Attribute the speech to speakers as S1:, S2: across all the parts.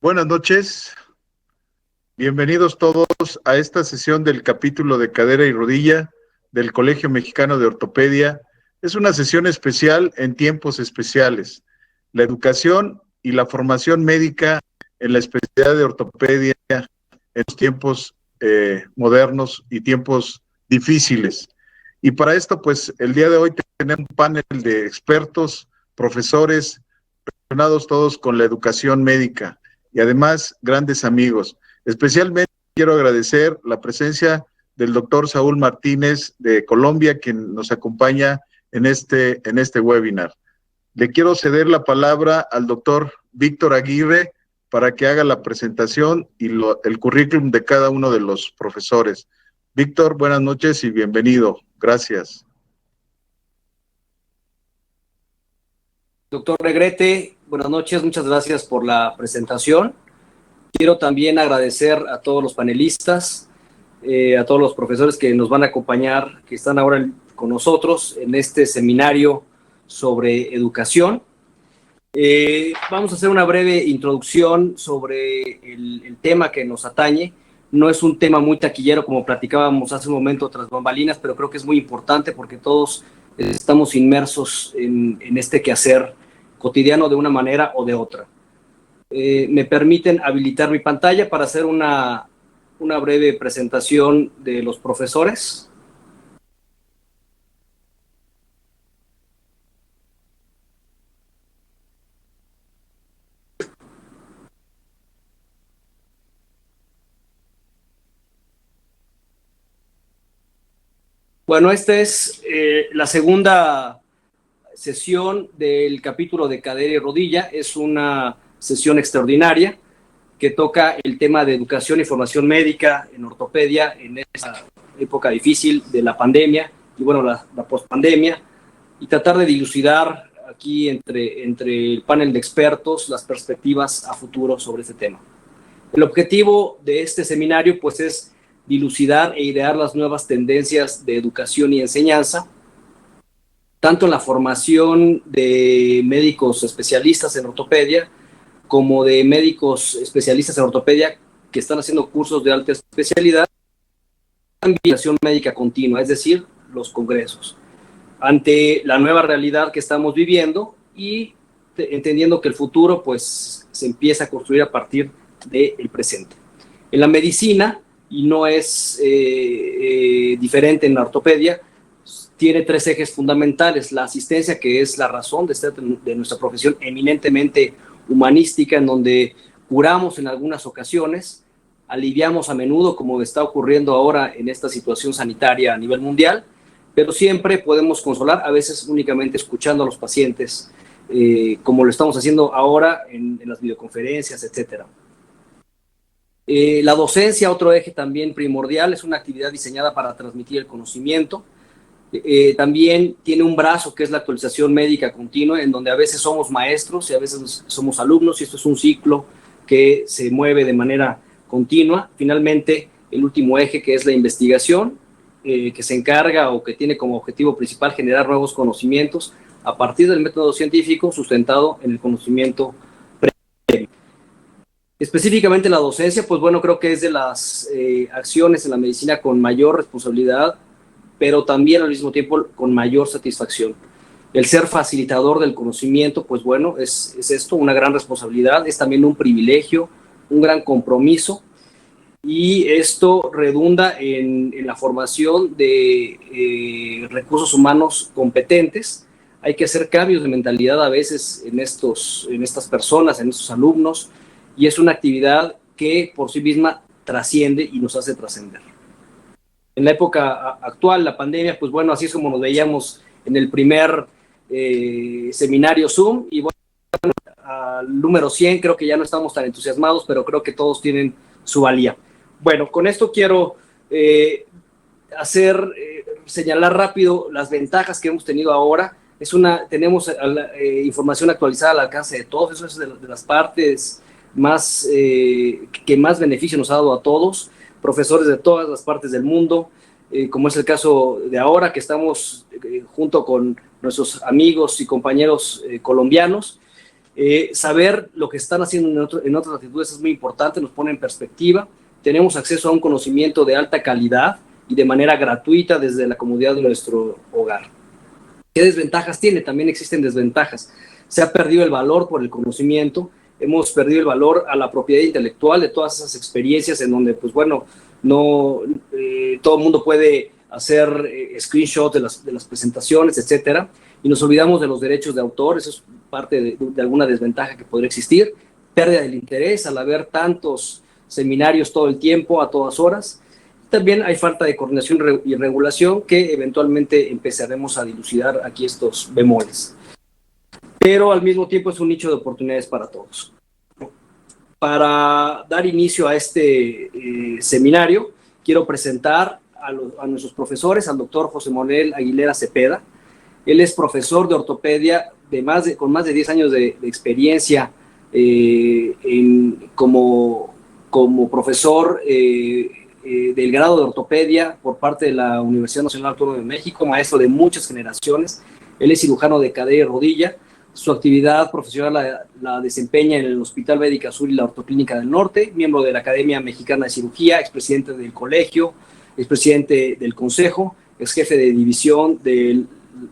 S1: Buenas noches, bienvenidos todos a esta sesión del capítulo de cadera y rodilla del Colegio Mexicano de Ortopedia. Es una sesión especial en tiempos especiales. La educación y la formación médica en la especialidad de ortopedia en los tiempos modernos y tiempos difíciles. Y para esto, pues, el día de hoy tenemos un panel de expertos, profesores, relacionados todos con la educación médica y además grandes amigos. Especialmente quiero agradecer la presencia del doctor Saúl Martínez de Colombia, quien nos acompaña en este webinar. Le quiero ceder la palabra al doctor Víctor Aguirre para que haga la presentación y el currículum de cada uno de los profesores. Víctor, buenas noches y bienvenido. Gracias.
S2: Doctor Negrete, buenas noches, muchas gracias por la presentación. Quiero también agradecer a todos los panelistas, a todos los profesores que nos van a acompañar, que están ahora con nosotros en este seminario sobre educación. Vamos a hacer una breve introducción sobre el tema que nos atañe. No es un tema muy taquillero como platicábamos hace un momento tras bambalinas, pero creo que es muy importante porque todos estamos inmersos en este quehacer cotidiano de una manera o de otra. Me permiten habilitar mi pantalla para hacer una breve presentación de los profesores. Bueno, esta es la segunda sesión del capítulo de cadera y rodilla. Es una sesión extraordinaria que toca el tema de educación y formación médica en ortopedia en esta época difícil de la pandemia y bueno, la pospandemia, y tratar de dilucidar aquí entre el panel de expertos las perspectivas a futuro sobre este tema. El objetivo de este seminario pues es dilucidar e idear las nuevas tendencias de educación y enseñanza, tanto en la formación de médicos especialistas en ortopedia como de médicos especialistas en ortopedia que están haciendo cursos de alta especialidad, también educación médica continua, es decir, los congresos, ante la nueva realidad que estamos viviendo y entendiendo que el futuro pues se empieza a construir a partir del presente. En la medicina, y no es diferente en la ortopedia, tiene tres ejes fundamentales: la asistencia, que es la razón de ser de nuestra profesión eminentemente humanística, en donde curamos en algunas ocasiones, aliviamos a menudo, como está ocurriendo ahora en esta situación sanitaria a nivel mundial, pero siempre podemos consolar, a veces únicamente escuchando a los pacientes, como lo estamos haciendo ahora en las videoconferencias, etcétera. La docencia, otro eje también primordial, es una actividad diseñada para transmitir el conocimiento. También tiene un brazo que es la actualización médica continua, en donde a veces somos maestros y a veces somos alumnos, y esto es un ciclo que se mueve de manera continua. Finalmente, el último eje, que es la investigación, que se encarga o que tiene como objetivo principal generar nuevos conocimientos a partir del método científico sustentado en el conocimiento previo. Específicamente la docencia, pues bueno, creo que es de las acciones en la medicina con mayor responsabilidad, pero también al mismo tiempo con mayor satisfacción. El ser facilitador del conocimiento, pues bueno, es esto, una gran responsabilidad, es también un privilegio, un gran compromiso, y esto redunda en la formación de recursos humanos competentes. Hay que hacer cambios de mentalidad a veces en estas personas, en estos alumnos, y es una actividad que por sí misma trasciende y nos hace trascender. En la época actual, la pandemia, pues bueno, así es como nos veíamos en el primer seminario Zoom, y bueno, al número 100 creo que ya no estamos tan entusiasmados, pero creo que todos tienen su valía. Bueno, con esto quiero señalar rápido las ventajas que hemos tenido ahora. Tenemos información actualizada al alcance de todos, eso es de las partes más que más beneficio nos ha dado a todos, profesores de todas las partes del mundo, como es el caso de ahora, que estamos junto con nuestros amigos y compañeros colombianos. Saber lo que están haciendo en otras latitudes es muy importante, nos pone en perspectiva. Tenemos acceso a un conocimiento de alta calidad y de manera gratuita desde la comodidad de nuestro hogar. ¿Qué desventajas tiene? También existen desventajas. Se ha perdido el valor por el conocimiento, hemos perdido el valor a la propiedad intelectual de todas esas experiencias en donde, pues bueno, no todo el mundo puede hacer screenshots de las presentaciones, etcétera, y nos olvidamos de los derechos de autor. Eso es parte de alguna desventaja que podría existir. Pérdida del interés al haber tantos seminarios todo el tiempo, a todas horas. También hay falta de coordinación y regulación, que eventualmente empezaremos a dilucidar aquí estos bemoles. Pero al mismo tiempo es un nicho de oportunidades para todos. Para dar inicio a este seminario, quiero presentar a nuestros profesores, al doctor José Manuel Aguilera Cepeda. Él es profesor de ortopedia con más de 10 años de experiencia como profesor del grado de ortopedia por parte de la Universidad Nacional Autónoma de México, maestro de muchas generaciones. Él es cirujano de cadera y rodilla. Su actividad profesional la desempeña en el Hospital Médica Sur y la Ortoclínica del Norte, miembro de la Academia Mexicana de Cirugía, expresidente del colegio, expresidente del consejo, ex jefe de división de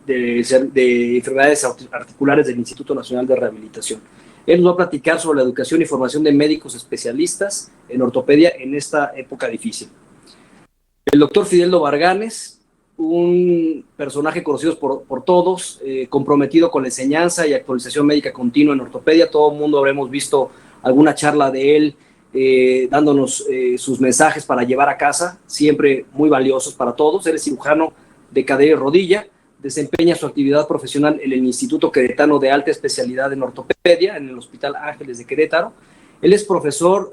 S2: enfermedades articulares del Instituto Nacional de Rehabilitación. Él nos va a platicar sobre la educación y formación de médicos especialistas en ortopedia en esta época difícil. El doctor Fideldo Varganes, un personaje conocido por todos, comprometido con la enseñanza y actualización médica continua en ortopedia. Todo el mundo habremos visto alguna charla de él dándonos sus mensajes para llevar a casa, siempre muy valiosos para todos. Él es cirujano de cadera y rodilla, desempeña su actividad profesional en el Instituto Queretano de Alta Especialidad en Ortopedia, en el Hospital Ángeles de Querétaro. Él es profesor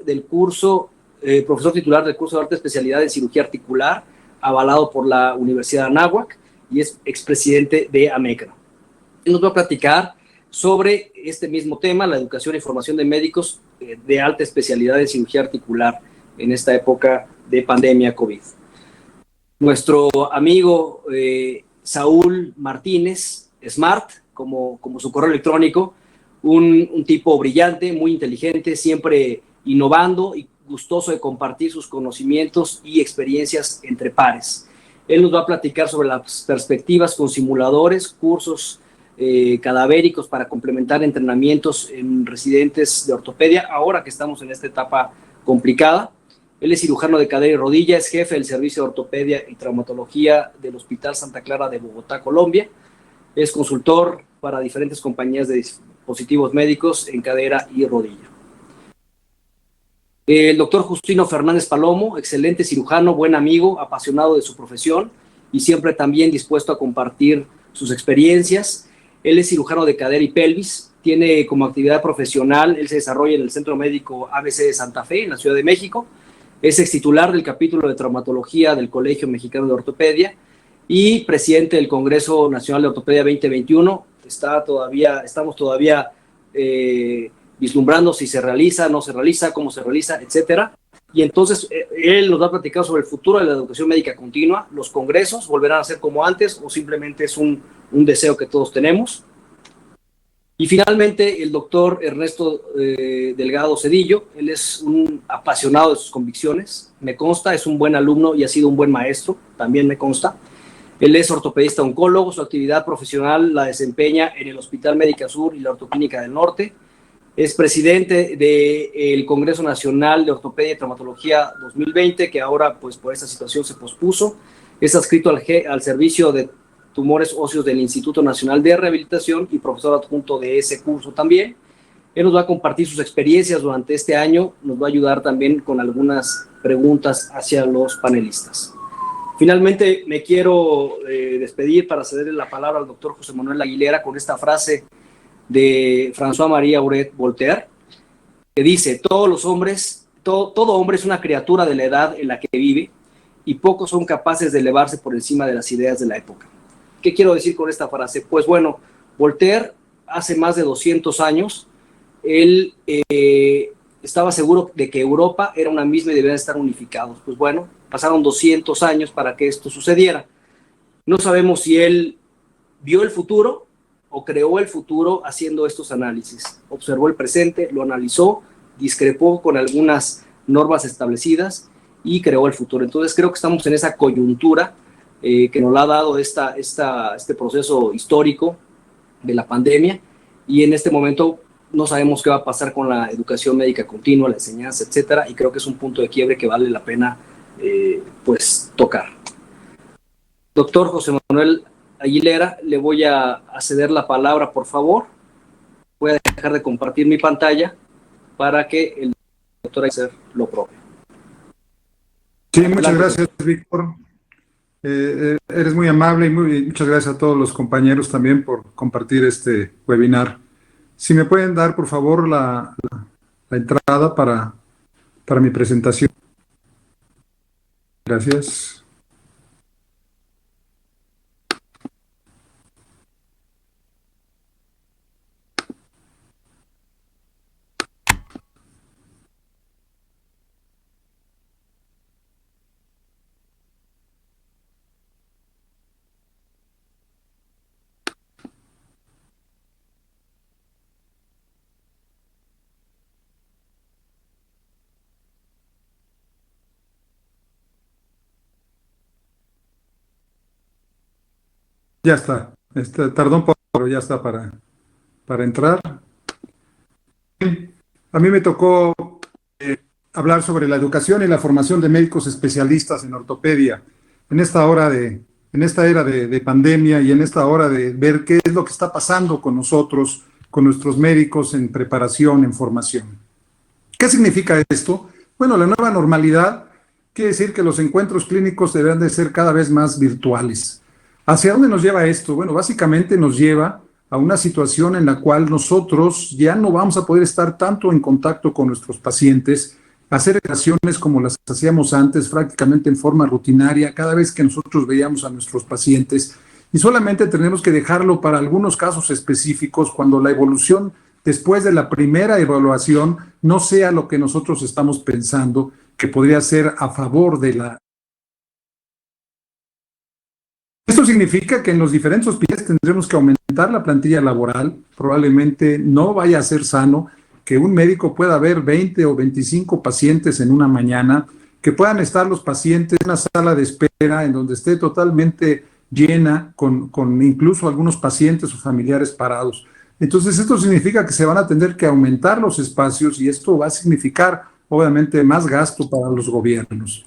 S2: titular del curso de alta especialidad en cirugía articular, avalado por la Universidad de Anáhuac, y es expresidente de AMECRA. Él nos va a platicar sobre este mismo tema, la educación y formación de médicos de alta especialidad en cirugía articular en esta época de pandemia COVID. Nuestro amigo Saúl Martínez, Smart, como su correo electrónico, un tipo brillante, muy inteligente, siempre innovando y gustoso de compartir sus conocimientos y experiencias entre pares. Él nos va a platicar sobre las perspectivas con simuladores, cursos cadavéricos para complementar entrenamientos en residentes de ortopedia, ahora que estamos en esta etapa complicada. Él es cirujano de cadera y rodilla, es jefe del servicio de ortopedia y traumatología del Hospital Santa Clara de Bogotá, Colombia. Es consultor para diferentes compañías de dispositivos médicos en cadera y rodilla. El doctor Justino Fernández Palomo, excelente cirujano, buen amigo, apasionado de su profesión y siempre también dispuesto a compartir sus experiencias. Él es cirujano de cadera y pelvis, tiene como actividad profesional, él se desarrolla en el Centro Médico ABC de Santa Fe, en la Ciudad de México. Es extitular del capítulo de traumatología del Colegio Mexicano de Ortopedia y presidente del Congreso Nacional de Ortopedia 2021. Estamos todavía vislumbrando si se realiza, no se realiza, cómo se realiza, etcétera. Y entonces él nos va a platicar sobre el futuro de la educación médica continua. Los congresos volverán a ser como antes o simplemente es un deseo que todos tenemos. Y finalmente el doctor Ernesto Delgado Cedillo. Él es un apasionado de sus convicciones, me consta, es un buen alumno y ha sido un buen maestro, también me consta. Él es ortopedista oncólogo, su actividad profesional la desempeña en el Hospital Médica Sur y la Ortoclínica del Norte. Es presidente del Congreso Nacional de Ortopedia y Traumatología 2020, que ahora pues por esta situación se pospuso. Es adscrito al servicio de tumores óseos del Instituto Nacional de Rehabilitación y profesor adjunto de ese curso también. Él nos va a compartir sus experiencias durante este año, nos va a ayudar también con algunas preguntas hacia los panelistas. Finalmente me quiero despedir para cederle la palabra al doctor José Manuel Aguilera con esta frase de François-Marie Aurèle Voltaire, que dice: todo hombre es una criatura de la edad en la que vive y pocos son capaces de elevarse por encima de las ideas de la época. ¿Qué quiero decir con esta frase? Pues bueno, Voltaire hace más de 200 años, él estaba seguro de que Europa era una misma y debían estar unificados. Pues bueno, pasaron 200 años para que esto sucediera. No sabemos si él vio el futuro o creó el futuro haciendo estos análisis. Observó el presente, lo analizó, discrepó con algunas normas establecidas y creó el futuro. Entonces creo que estamos en esa coyuntura que nos ha dado este proceso histórico de la pandemia, y en este momento no sabemos qué va a pasar con la educación médica continua, la enseñanza, etcétera, y creo que es un punto de quiebre que vale la pena pues tocar. Doctor José Manuel Aguilera, le voy a ceder la palabra, por favor. Voy a dejar de compartir mi pantalla para que el doctor haga lo propio.
S3: Sí, muchas gracias, Víctor. Eres muy amable y muchas gracias a todos los compañeros también por compartir este webinar. Si me pueden dar, por favor, la entrada para mi presentación. Gracias. Ya está. Tardó un poco, pero ya está para entrar. A mí me tocó hablar sobre la educación y la formación de médicos especialistas en ortopedia en esta era de pandemia y en esta hora de ver qué es lo que está pasando con nosotros, con nuestros médicos en preparación, en formación. ¿Qué significa esto? Bueno, la nueva normalidad quiere decir que los encuentros clínicos deberán de ser cada vez más virtuales. ¿Hacia dónde nos lleva esto? Bueno, básicamente nos lleva a una situación en la cual nosotros ya no vamos a poder estar tanto en contacto con nuestros pacientes, hacer relaciones como las hacíamos antes, prácticamente en forma rutinaria, cada vez que nosotros veíamos a nuestros pacientes, y solamente tenemos que dejarlo para algunos casos específicos cuando la evolución después de la primera evaluación no sea lo que nosotros estamos pensando que podría ser a favor de la... Esto significa que en los diferentes hospitales tendremos que aumentar la plantilla laboral. Probablemente no vaya a ser sano que un médico pueda ver 20 o 25 pacientes en una mañana, que puedan estar los pacientes en una sala de espera en donde esté totalmente llena, con incluso algunos pacientes o familiares parados. Entonces, esto significa que se van a tener que aumentar los espacios y esto va a significar, obviamente, más gasto para los gobiernos.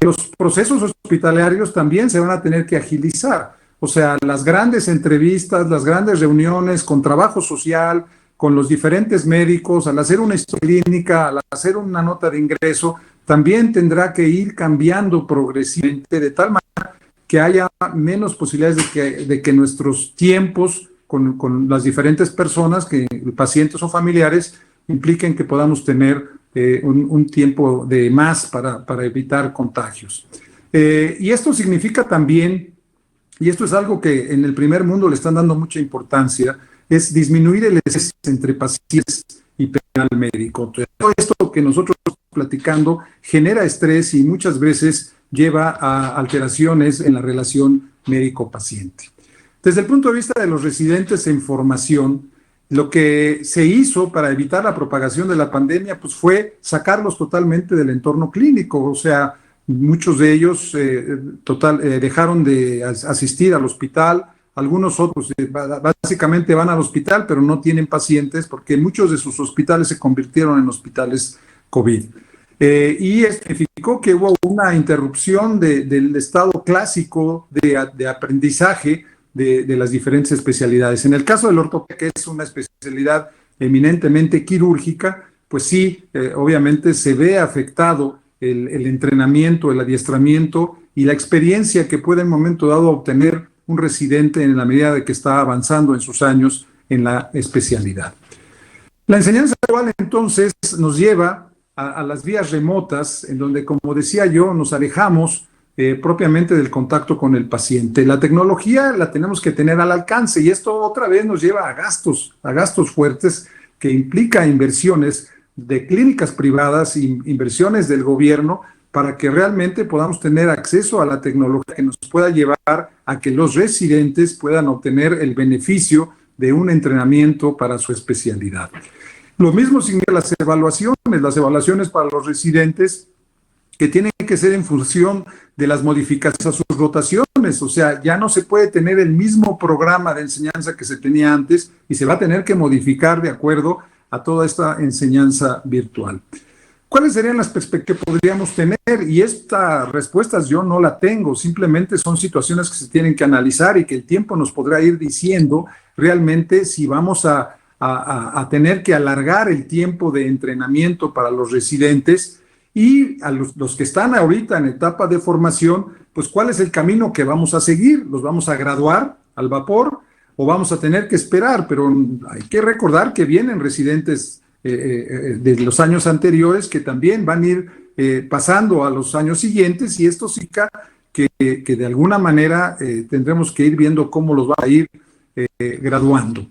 S3: Los procesos hospitalarios también se van a tener que agilizar, o sea, las grandes entrevistas, las grandes reuniones con trabajo social, con los diferentes médicos, al hacer una historia clínica, al hacer una nota de ingreso, también tendrá que ir cambiando progresivamente de tal manera que haya menos posibilidades de que nuestros tiempos con las diferentes personas, que pacientes o familiares, impliquen que podamos tener un tiempo de más para evitar contagios. Y esto significa también, y esto es algo que en el primer mundo le están dando mucha importancia, es disminuir el estrés entre pacientes y personal médico. Todo esto que nosotros estamos platicando genera estrés y muchas veces lleva a alteraciones en la relación médico-paciente. Desde el punto de vista de los residentes en formación, lo que se hizo para evitar la propagación de la pandemia pues fue sacarlos totalmente del entorno clínico, o sea, muchos de ellos dejaron de asistir al hospital, algunos otros básicamente van al hospital pero no tienen pacientes porque muchos de sus hospitales se convirtieron en hospitales COVID. Y esto significó que hubo una interrupción del estado clásico de aprendizaje de las diferentes especialidades. En el caso del ortopedia, que es una especialidad eminentemente quirúrgica, pues sí, obviamente se ve afectado el entrenamiento, el adiestramiento y la experiencia que puede en un momento dado obtener un residente en la medida de que está avanzando en sus años en la especialidad. La enseñanza dual entonces nos lleva a las vías remotas, en donde, como decía yo, nos alejamos propiamente del contacto con el paciente. La tecnología la tenemos que tener al alcance y esto otra vez nos lleva a gastos fuertes que implica inversiones de clínicas privadas, inversiones del gobierno, para que realmente podamos tener acceso a la tecnología que nos pueda llevar a que los residentes puedan obtener el beneficio de un entrenamiento para su especialidad. Lo mismo significa las evaluaciones para los residentes, que tienen que ser en función de las modificaciones a sus rotaciones. O sea, ya no se puede tener el mismo programa de enseñanza que se tenía antes y se va a tener que modificar de acuerdo a toda esta enseñanza virtual. ¿Cuáles serían las perspectivas que podríamos tener? Y estas respuestas yo no la tengo, simplemente son situaciones que se tienen que analizar y que el tiempo nos podrá ir diciendo realmente si vamos a tener que alargar el tiempo de entrenamiento para los residentes y a los que están ahorita en etapa de formación, pues cuál es el camino que vamos a seguir. ¿Los vamos a graduar al vapor o vamos a tener que esperar? Pero hay que recordar que vienen residentes de los años anteriores que también van a ir pasando a los años siguientes, y esto significa que de alguna manera tendremos que ir viendo cómo los va a ir graduando.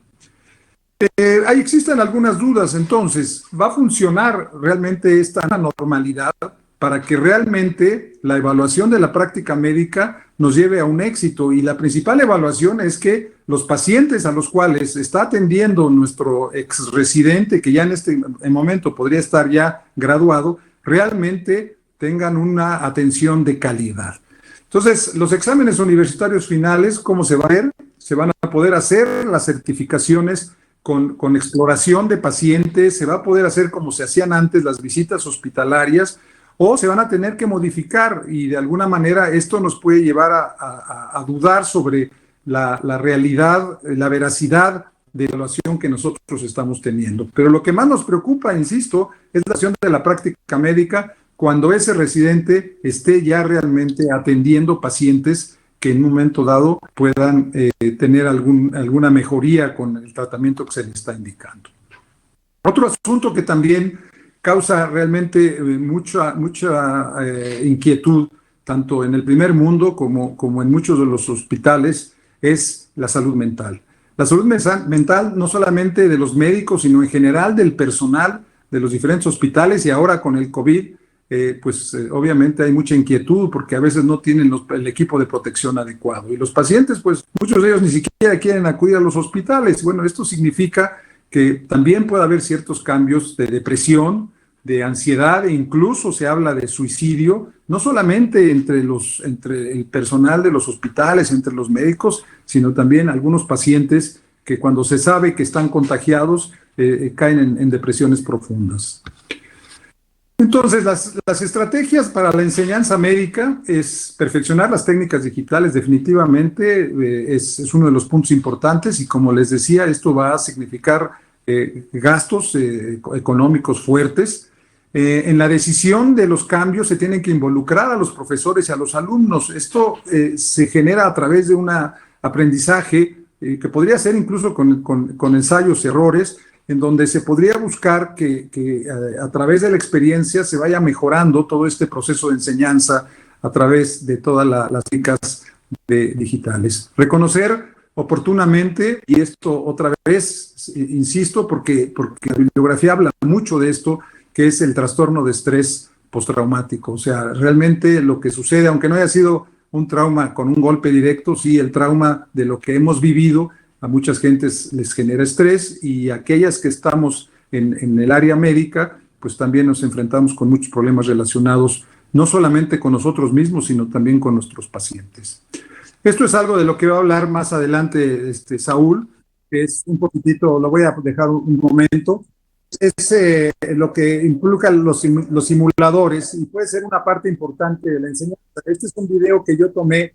S3: Ahí existen algunas dudas. Entonces, ¿va a funcionar realmente esta normalidad para que realmente la evaluación de la práctica médica nos lleve a un éxito? Y la principal evaluación es que los pacientes a los cuales está atendiendo nuestro ex residente, que ya en este momento podría estar ya graduado, realmente tengan una atención de calidad. Entonces, los exámenes universitarios finales, ¿cómo se va a ver? Se van a poder hacer las certificaciones con exploración de pacientes, se va a poder hacer como se hacían antes las visitas hospitalarias, o se van a tener que modificar, y de alguna manera esto nos puede llevar a dudar sobre la realidad, la veracidad de evaluación que nosotros estamos teniendo. Pero lo que más nos preocupa, insisto, es la acción de la práctica médica cuando ese residente esté ya realmente atendiendo pacientes que en un momento dado puedan tener alguna mejoría con el tratamiento que se les está indicando. Otro asunto que también causa realmente mucha inquietud, tanto en el primer mundo como en muchos de los hospitales, es la salud mental. La salud mental no solamente de los médicos, sino en general del personal de los diferentes hospitales, y ahora con el COVID, obviamente hay mucha inquietud porque a veces no tienen el equipo de protección adecuado. Y los pacientes, pues muchos de ellos ni siquiera quieren acudir a los hospitales. Bueno, esto significa que también puede haber ciertos cambios de depresión, de ansiedad, e incluso se habla de suicidio, no solamente entre el personal de los hospitales, entre los médicos, sino también algunos pacientes que cuando se sabe que están contagiados caen en depresiones profundas. Entonces, las estrategias para la enseñanza médica es perfeccionar las técnicas digitales. Definitivamente es uno de los puntos importantes, y como les decía, esto va a significar gastos económicos fuertes. En la decisión de los cambios se tienen que involucrar a los profesores y a los alumnos. Esto se genera a través de un aprendizaje que podría ser incluso con ensayos, errores, en donde se podría buscar que a través de la experiencia se vaya mejorando todo este proceso de enseñanza a través de todas las técnicas digitales. Reconocer oportunamente, y esto otra vez, insisto, porque la bibliografía habla mucho de esto, que es el trastorno de estrés postraumático. O sea, realmente lo que sucede, aunque no haya sido un trauma con un golpe directo, sí, el trauma de lo que hemos vivido, a muchas gentes les genera estrés, y aquellas que estamos en el área médica, pues también nos enfrentamos con muchos problemas relacionados no solamente con nosotros mismos, sino también con nuestros pacientes. Esto es algo de lo que va a hablar más adelante Saúl, que es un poquitito, lo voy a dejar un momento, es lo que implica los simuladores, y puede ser una parte importante de la enseñanza. Este es un video que yo tomé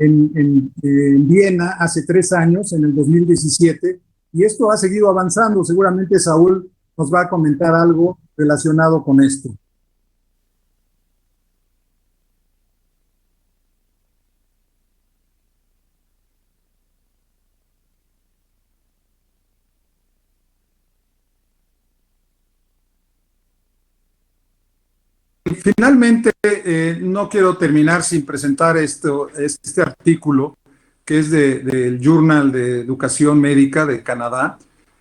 S3: en Viena hace 3 años, en el 2017, y esto ha seguido avanzando. Seguramente Saúl nos va a comentar algo relacionado con esto. Finalmente, no quiero terminar sin presentar este artículo, que es del Journal de Educación Médica de Canadá,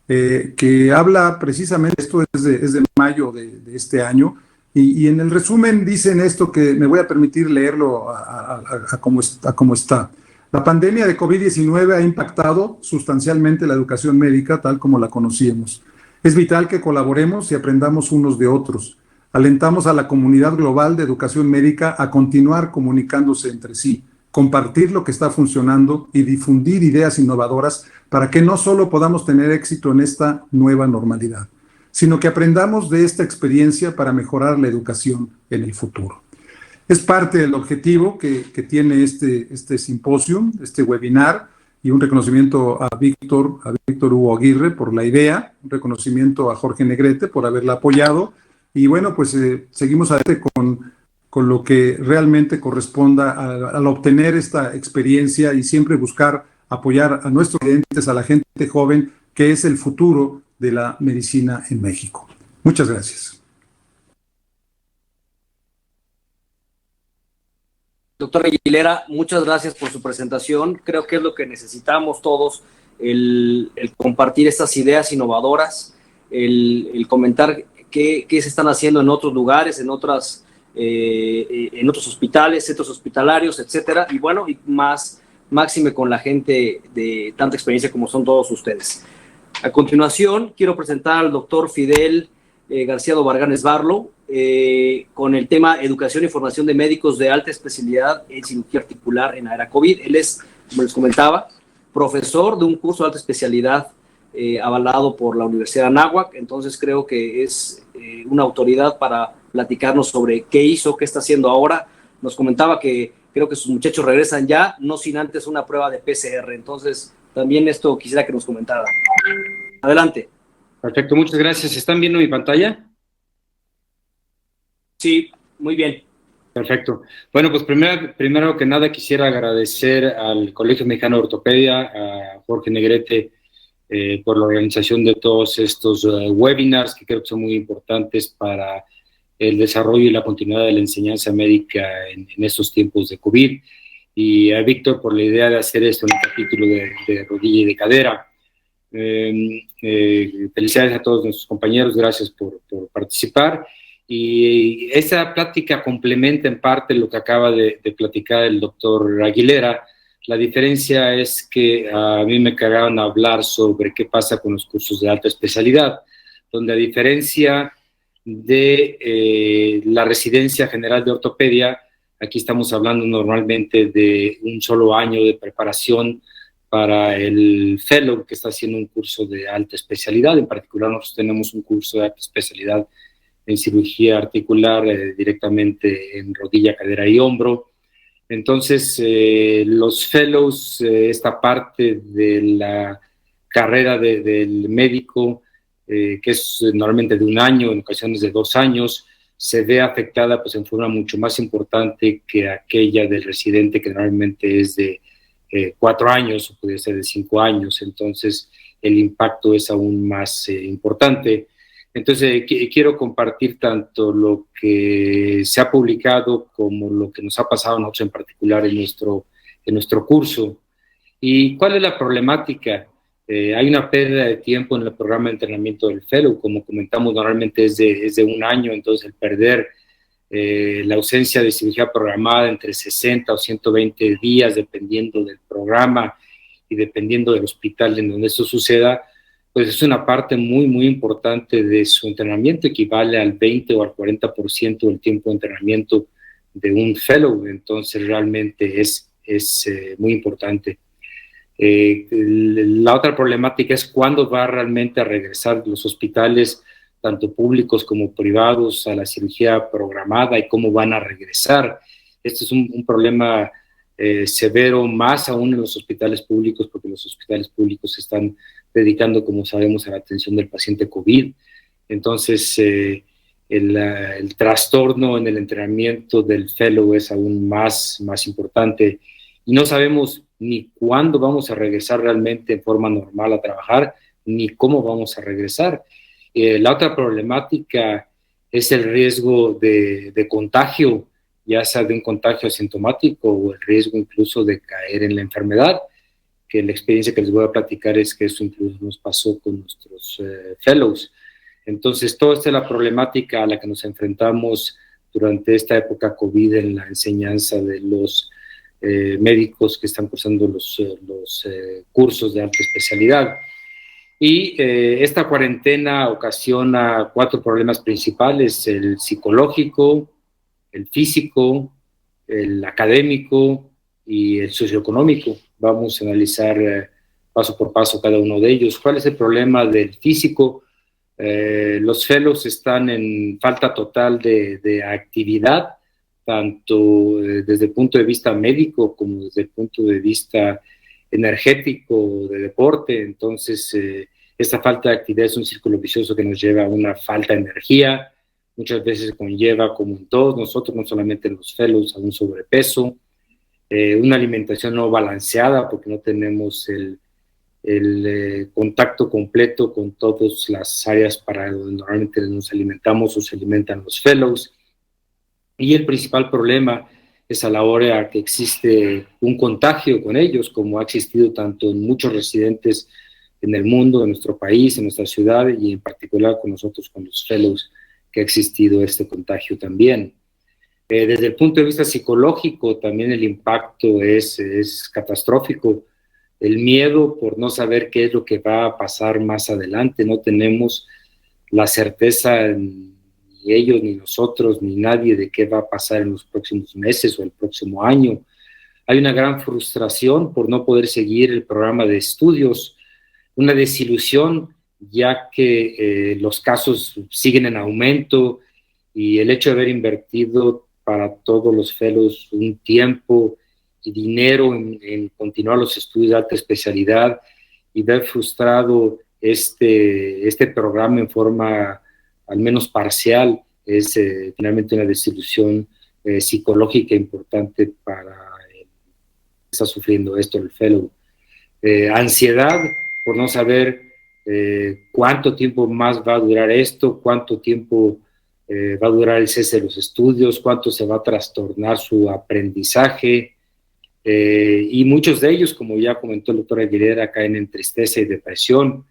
S3: que habla precisamente, esto es de mayo de este año, y en el resumen dicen esto, que me voy a permitir leerlo a cómo está. La pandemia de COVID-19 ha impactado sustancialmente la educación médica tal como la conocíamos. Es vital que colaboremos y aprendamos unos de otros. Alentamos a la comunidad global de educación médica a continuar comunicándose entre sí, compartir lo que está funcionando y difundir ideas innovadoras para que no solo podamos tener éxito en esta nueva normalidad, sino que aprendamos de esta experiencia para mejorar la educación en el futuro. Es parte del objetivo que tiene este simposio, este webinar, y un reconocimiento a Víctor Hugo Aguirre por la idea, un reconocimiento a Jorge Negrete por haberla apoyado, y bueno, pues seguimos adelante con lo que realmente corresponda al obtener esta experiencia y siempre buscar apoyar a nuestros clientes, a la gente joven, que es el futuro de la medicina en México. Muchas gracias.
S2: Doctor Aguilera, muchas gracias por su presentación. Creo que es lo que necesitamos todos, el compartir estas ideas innovadoras, el comentar qué se están haciendo en otros lugares, en otros hospitales, centros hospitalarios, etcétera. Y bueno, y máxime con la gente de tanta experiencia como son todos ustedes. A continuación, quiero presentar al doctor Fidel García Barganes Barlow, con el tema Educación y Formación de Médicos de Alta Especialidad en Cirugía Articular en la era COVID. Él es, como les comentaba, profesor de un curso de alta especialidad avalado por la Universidad de Anáhuac. Entonces creo que es una autoridad para platicarnos sobre qué hizo, qué está haciendo ahora. Nos comentaba que creo que sus muchachos regresan ya, no sin antes una prueba de PCR. Entonces también esto quisiera que nos comentara. Adelante.
S4: Perfecto, muchas gracias. ¿Están viendo mi pantalla?
S2: Sí, muy bien.
S4: Perfecto. Bueno, pues primero que nada quisiera agradecer al Colegio Mexicano de Ortopedia, a Jorge Negrete, por la organización de todos estos webinars que creo que son muy importantes para el desarrollo y la continuidad de la enseñanza médica en estos tiempos de COVID. Y a Víctor por la idea de hacer esto en el capítulo de rodilla y de cadera. Felicidades a todos nuestros compañeros, gracias por participar. Y esa plática complementa en parte lo que acaba de platicar el doctor Aguilera. La diferencia es que a mí me quedaron a hablar sobre qué pasa con los cursos de alta especialidad, donde a diferencia de la residencia general de ortopedia, aquí estamos hablando normalmente de un solo año de preparación para el fellow que está haciendo un curso de alta especialidad. En particular nosotros tenemos un curso de alta especialidad en cirugía articular directamente en rodilla, cadera y hombro. Entonces, los fellows, esta parte de la carrera del médico, que es normalmente de un año, en ocasiones de 2 años, se ve afectada pues, en forma mucho más importante que aquella del residente, que normalmente es de 4 años o puede ser de 5 años. Entonces, el impacto es aún más importante. Entonces, quiero compartir tanto lo que se ha publicado como lo que nos ha pasado a nosotros en particular en nuestro curso. ¿Y cuál es la problemática? Hay una pérdida de tiempo en el programa de entrenamiento del fellow, como comentamos, normalmente es de 1 año, entonces el perder la ausencia de cirugía programada entre 60 o 120 días, dependiendo del programa y dependiendo del hospital en donde esto suceda, pues es una parte muy, muy importante de su entrenamiento, equivale al 20 o al 40% del tiempo de entrenamiento de un fellow, entonces realmente es muy importante. La otra problemática es cuándo va realmente a regresar los hospitales, tanto públicos como privados, a la cirugía programada y cómo van a regresar. Este es un problema severo, más aún en los hospitales públicos, porque los hospitales públicos se están dedicando, como sabemos, a la atención del paciente COVID. Entonces, el trastorno en el entrenamiento del fellow es aún más importante y no sabemos ni cuándo vamos a regresar realmente en forma normal a trabajar, ni cómo vamos a regresar. La otra problemática es el riesgo de contagio, ya sea de un contagio asintomático o el riesgo incluso de caer en la enfermedad, que la experiencia que les voy a platicar es que eso incluso nos pasó con nuestros fellows. Entonces, toda esta es la problemática a la que nos enfrentamos durante esta época COVID en la enseñanza de los médicos que están cursando los cursos de alta especialidad. Y esta cuarentena ocasiona 4 problemas principales: el psicológico, el físico, el académico y el socioeconómico. Vamos a analizar paso por paso cada uno de ellos. ¿Cuál es el problema del físico? Los fellows están en falta total de actividad, tanto desde el punto de vista médico como desde el punto de vista energético, de deporte. Entonces, esta falta de actividad es un círculo vicioso que nos lleva a una falta de energía. Muchas veces conlleva, como en todos nosotros, no solamente en los fellows, a un sobrepeso, una alimentación no balanceada porque no tenemos el contacto completo con todas las áreas para donde normalmente nos alimentamos o se alimentan los fellows. Y el principal problema es a la hora que existe un contagio con ellos, como ha existido tanto en muchos residentes en el mundo, en nuestro país, en nuestra ciudad, y en particular con nosotros, con los fellows, que ha existido este contagio también. Desde el punto de vista psicológico, también el impacto es catastrófico. El miedo por no saber qué es lo que va a pasar más adelante. No tenemos la certeza, ni ellos, ni nosotros, ni nadie, de qué va a pasar en los próximos meses o el próximo año. Hay una gran frustración por no poder seguir el programa de estudios, una desilusión, ya que los casos siguen en aumento y el hecho de haber invertido para todos los fellows un tiempo y dinero en continuar los estudios de alta especialidad y ver frustrado este programa en forma al menos parcial es finalmente una desilusión psicológica importante para el que está sufriendo esto, el fellow. Ansiedad por no saber cuánto tiempo más va a durar esto, cuánto tiempo va a durar el cese de los estudios, cuánto se va a trastornar su aprendizaje, y muchos de ellos, como ya comentó el doctor Aguilera, caen en tristeza y depresión.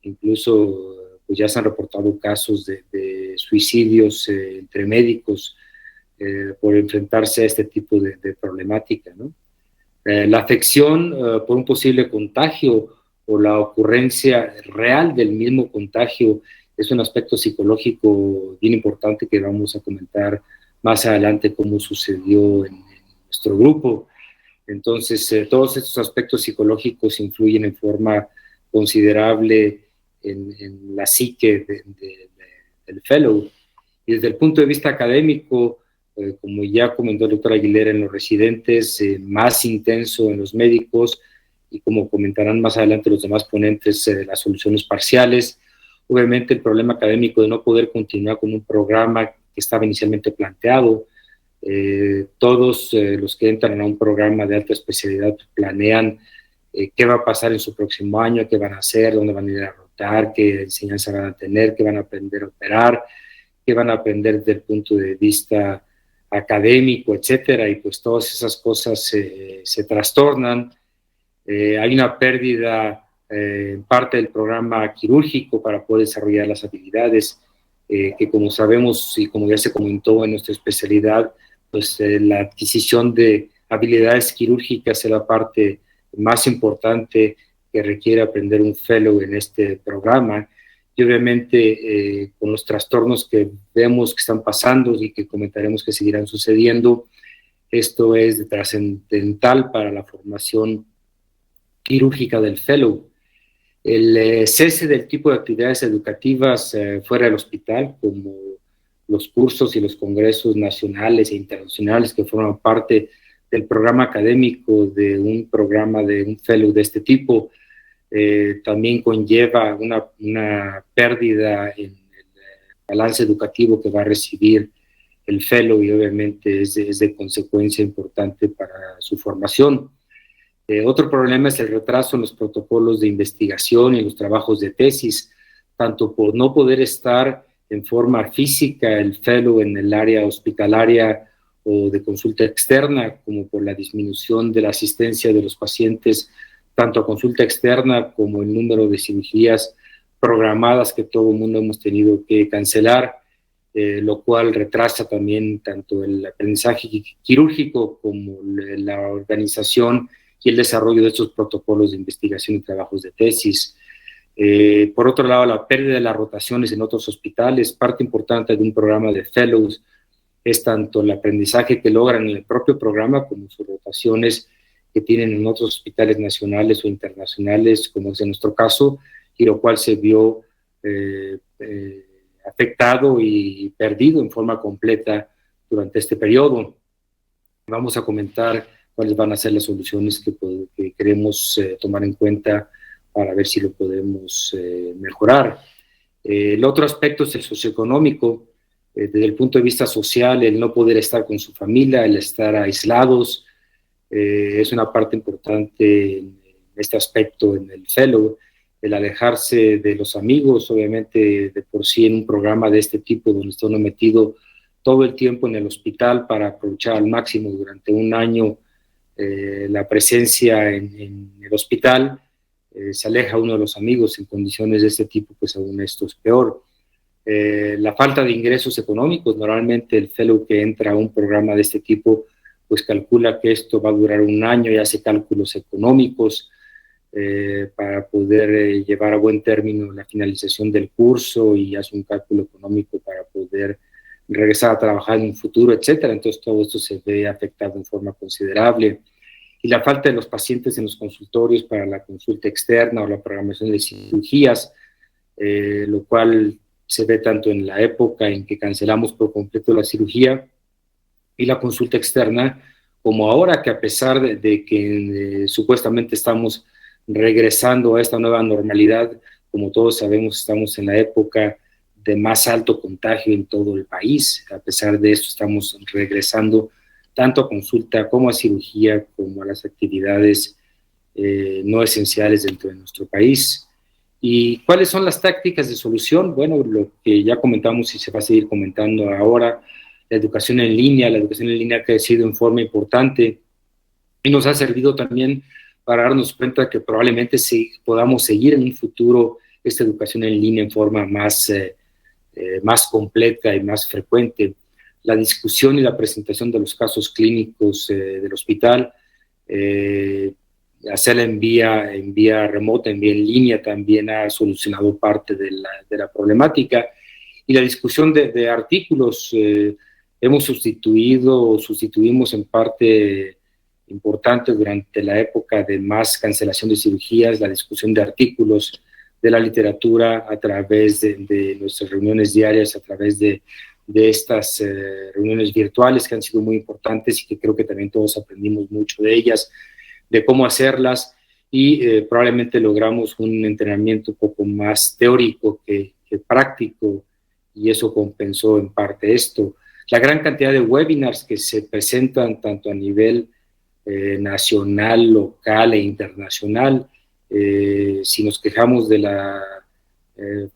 S4: Incluso pues ya se han reportado casos de suicidios entre médicos por enfrentarse a este tipo de problemática, ¿no? La afección por un posible contagio o la ocurrencia real del mismo contagio es un aspecto psicológico bien importante que vamos a comentar más adelante cómo sucedió en nuestro grupo. Entonces, todos estos aspectos psicológicos influyen en forma considerable en la psique del fellow. Y desde el punto de vista académico, como ya comentó el doctor Aguilera, en los residentes, más intenso en los médicos, y como comentarán más adelante los demás ponentes, las soluciones parciales. Obviamente el problema académico de no poder continuar con un programa que estaba inicialmente planteado. Todos los que entran a un programa de alta especialidad planean qué va a pasar en su próximo año, qué van a hacer, dónde van a ir a rotar, qué enseñanza van a tener, qué van a aprender a operar, qué van a aprender desde el punto de vista académico, etcétera, y pues todas esas cosas se trastornan. Hay una pérdida en parte del programa quirúrgico para poder desarrollar las habilidades que, como sabemos y como ya se comentó en nuestra especialidad, pues la adquisición de habilidades quirúrgicas es la parte más importante que requiere aprender un fellow en este programa. Y obviamente con los trastornos que vemos que están pasando y que comentaremos que seguirán sucediendo, esto es trascendental para la formación quirúrgica del fellow. El cese del tipo de actividades educativas fuera del hospital, como los cursos y los congresos nacionales e internacionales que forman parte del programa académico de un programa de un fellow de este tipo, también conlleva una pérdida en el balance educativo que va a recibir el fellow y obviamente es de consecuencia importante para su formación. Otro problema es el retraso en los protocolos de investigación y en los trabajos de tesis, tanto por no poder estar en forma física el fellow en el área hospitalaria o de consulta externa, como por la disminución de la asistencia de los pacientes, tanto a consulta externa como el número de cirugías programadas que todo el mundo hemos tenido que cancelar. lo cual retrasa también tanto el aprendizaje quirúrgico como la organización y el desarrollo de estos protocolos de investigación y trabajos de tesis. Por otro lado, la pérdida de las rotaciones en otros hospitales. Parte importante de un programa de fellows es tanto el aprendizaje que logran en el propio programa como sus rotaciones que tienen en otros hospitales nacionales o internacionales, como es en nuestro caso, y lo cual se vio afectado y perdido en forma completa durante este periodo. Vamos a comentar cuáles van a ser las soluciones que queremos tomar en cuenta para ver si lo podemos mejorar. El otro aspecto es el socioeconómico. Desde el punto de vista social, el no poder estar con su familia, el estar aislados, es una parte importante en este aspecto en el fellow, el alejarse de los amigos, obviamente de por sí en un programa de este tipo donde está uno metido todo el tiempo en el hospital para aprovechar al máximo durante un año la presencia en el hospital, se aleja uno de los amigos en condiciones de este tipo, pues aún esto es peor. La falta de ingresos económicos, normalmente el fellow que entra a un programa de este tipo, pues calcula que esto va a durar un año y hace cálculos económicos para poder llevar a buen término la finalización del curso y hace un cálculo económico para poder regresar a trabajar en un futuro, etcétera. Entonces todo esto se ve afectado en forma considerable. Y la falta de los pacientes en los consultorios para la consulta externa o la programación de cirugías, lo cual se ve tanto en la época en que cancelamos por completo la cirugía y la consulta externa, como ahora que a pesar de que supuestamente estamos regresando a esta nueva normalidad, como todos sabemos, estamos en la época de más alto contagio en todo el país. A pesar de eso, estamos regresando tanto a consulta como a cirugía, como a las actividades no esenciales dentro de nuestro país. ¿Y cuáles son las tácticas de solución? Bueno, lo que ya comentamos y se va a seguir comentando ahora, la educación en línea ha crecido en forma importante y nos ha servido también para darnos cuenta que probablemente podamos seguir en un futuro esta educación en línea en forma más completa y más frecuente. La discusión y la presentación de los casos clínicos del hospital, hacerla en vía remota, en línea, también ha solucionado parte de la problemática. Y la discusión de artículos, sustituimos en parte importante durante la época de más cancelación de cirugías, la discusión de artículos de la literatura a través de nuestras reuniones diarias, a través de estas reuniones virtuales que han sido muy importantes y que creo que también todos aprendimos mucho de ellas, de cómo hacerlas y probablemente logramos un entrenamiento un poco más teórico que práctico y eso compensó en parte esto. La gran cantidad de webinars que se presentan tanto a nivel nacional, local e internacional. Si nos quejamos de la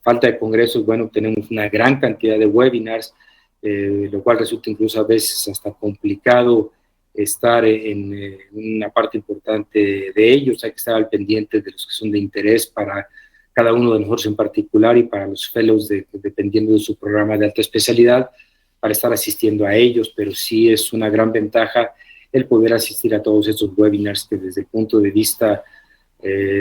S4: falta de congresos, bueno, tenemos una gran cantidad de webinars, lo cual resulta incluso a veces hasta complicado estar en una parte importante de ellos. Hay que estar al pendiente de los que son de interés para cada uno de nosotros en particular y para los fellows dependiendo de su programa de alta especialidad, para estar asistiendo a ellos, pero sí es una gran ventaja el poder asistir a todos estos webinars que desde el punto de vista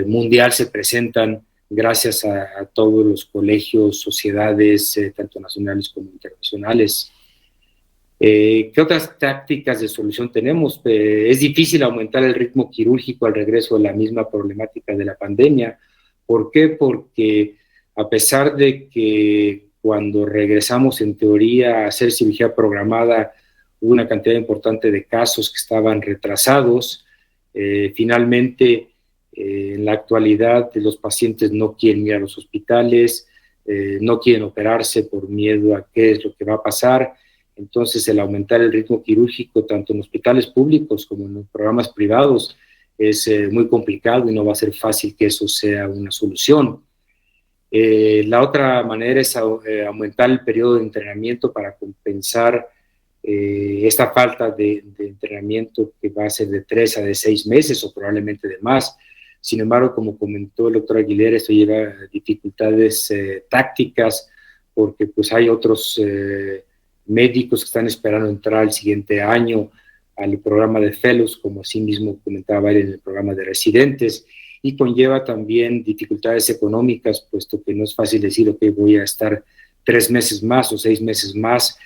S4: mundial se presentan gracias a todos los colegios, sociedades, tanto nacionales como internacionales. ¿Qué otras tácticas de solución tenemos? Es difícil aumentar el ritmo quirúrgico al regreso de la misma problemática de la pandemia. ¿Por qué? Porque a pesar de que cuando regresamos en teoría a hacer cirugía programada hubo una cantidad importante de casos que estaban retrasados, finalmente en la actualidad los pacientes no quieren ir a los hospitales, no quieren operarse por miedo a qué es lo que va a pasar. Entonces el aumentar el ritmo quirúrgico tanto en hospitales públicos como en los programas privados es muy complicado y no va a ser fácil que eso sea una solución. La otra manera es aumentar el periodo de entrenamiento para compensar esta falta de entrenamiento que va a ser de 3 a 6 meses o probablemente de más. Sin embargo, como comentó el doctor Aguilera, esto lleva dificultades tácticas porque pues hay otros médicos que están esperando entrar el siguiente año al programa de fellows, como así mismo comentaba él en el programa de residentes, y conlleva también dificultades económicas, puesto que no es fácil decir, ok, voy a estar 3 meses más o 6 meses más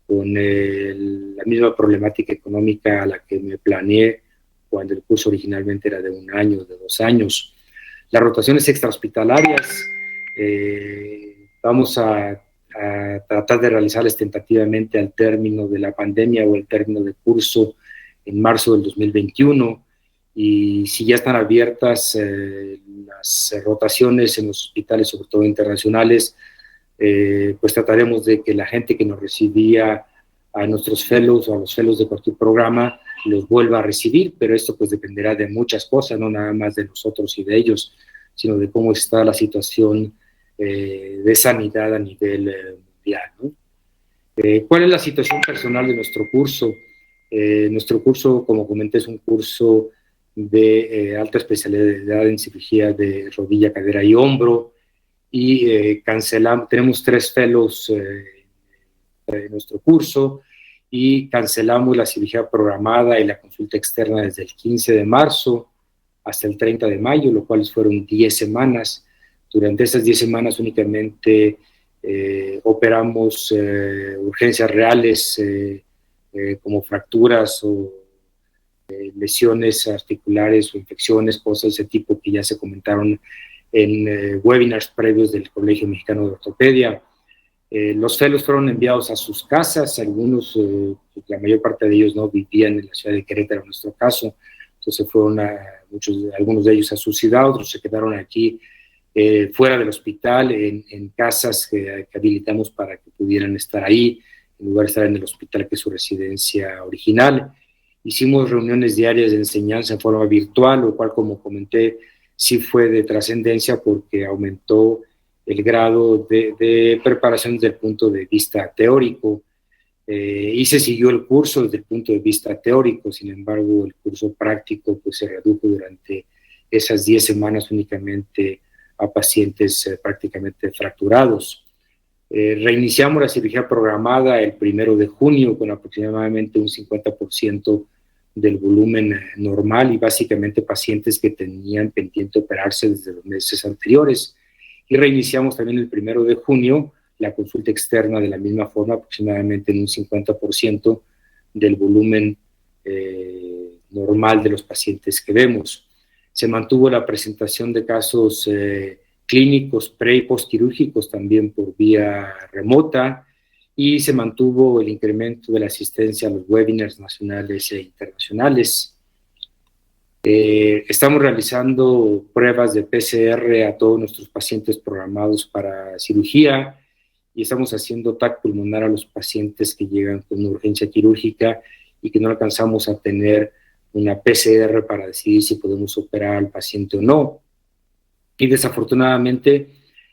S4: con la misma problemática económica a la que me planeé cuando el curso originalmente era de 1 año, de 2 años. Las rotaciones extrahospitalarias, vamos a tratar de realizarlas tentativamente al término de la pandemia o el término de curso en marzo del 2021, y si ya están abiertas las rotaciones en los hospitales, sobre todo internacionales, pues trataremos de que la gente que nos recibía a nuestros fellows o a los fellows de cualquier programa los vuelva a recibir, pero esto pues dependerá de muchas cosas, no nada más de nosotros y de ellos, sino de cómo está la situación de sanidad a nivel mundial, ¿no? ¿Cuál es la situación personal de nuestro curso? Nuestro curso, como comenté, es un curso de alta especialidad en cirugía de rodilla, cadera y hombro, y tenemos 3 fellows en nuestro curso, y cancelamos la cirugía programada y la consulta externa desde el 15 de marzo hasta el 30 de mayo, lo cual fueron 10 semanas. Durante esas 10 semanas únicamente operamos urgencias reales como fracturas o lesiones articulares o infecciones, cosas de ese tipo que ya se comentaron en webinars previos del Colegio Mexicano de Ortopedia. Los fellows fueron enviados a sus casas, algunos, la mayor parte de ellos no vivían en la ciudad de Querétaro en nuestro caso, entonces fueron algunos de ellos a su ciudad, otros se quedaron aquí fuera del hospital, en casas que habilitamos para que pudieran estar ahí, en lugar de estar en el hospital, que es su residencia original. Hicimos reuniones diarias de enseñanza en forma virtual, lo cual, como comenté, sí fue de trascendencia porque aumentó el grado de preparación desde el punto de vista teórico, y se siguió el curso desde el punto de vista teórico. Sin embargo, el curso práctico pues se redujo durante esas 10 semanas únicamente a pacientes prácticamente fracturados. Reiniciamos la cirugía programada el 1 de junio con aproximadamente un 50% del volumen normal, y básicamente pacientes que tenían pendiente operarse desde los meses anteriores. Y reiniciamos también el 1 de junio la consulta externa de la misma forma, aproximadamente en un 50% del volumen normal de los pacientes que vemos. Se mantuvo la presentación de casos clínicos pre- y postquirúrgicos también por vía remota, y se mantuvo el incremento de la asistencia a los webinars nacionales e internacionales. Estamos realizando pruebas de PCR a todos nuestros pacientes programados para cirugía, y estamos haciendo TAC pulmonar a los pacientes que llegan con una urgencia quirúrgica y que no alcanzamos a tener una PCR para decidir si podemos operar al paciente o no. Y desafortunadamente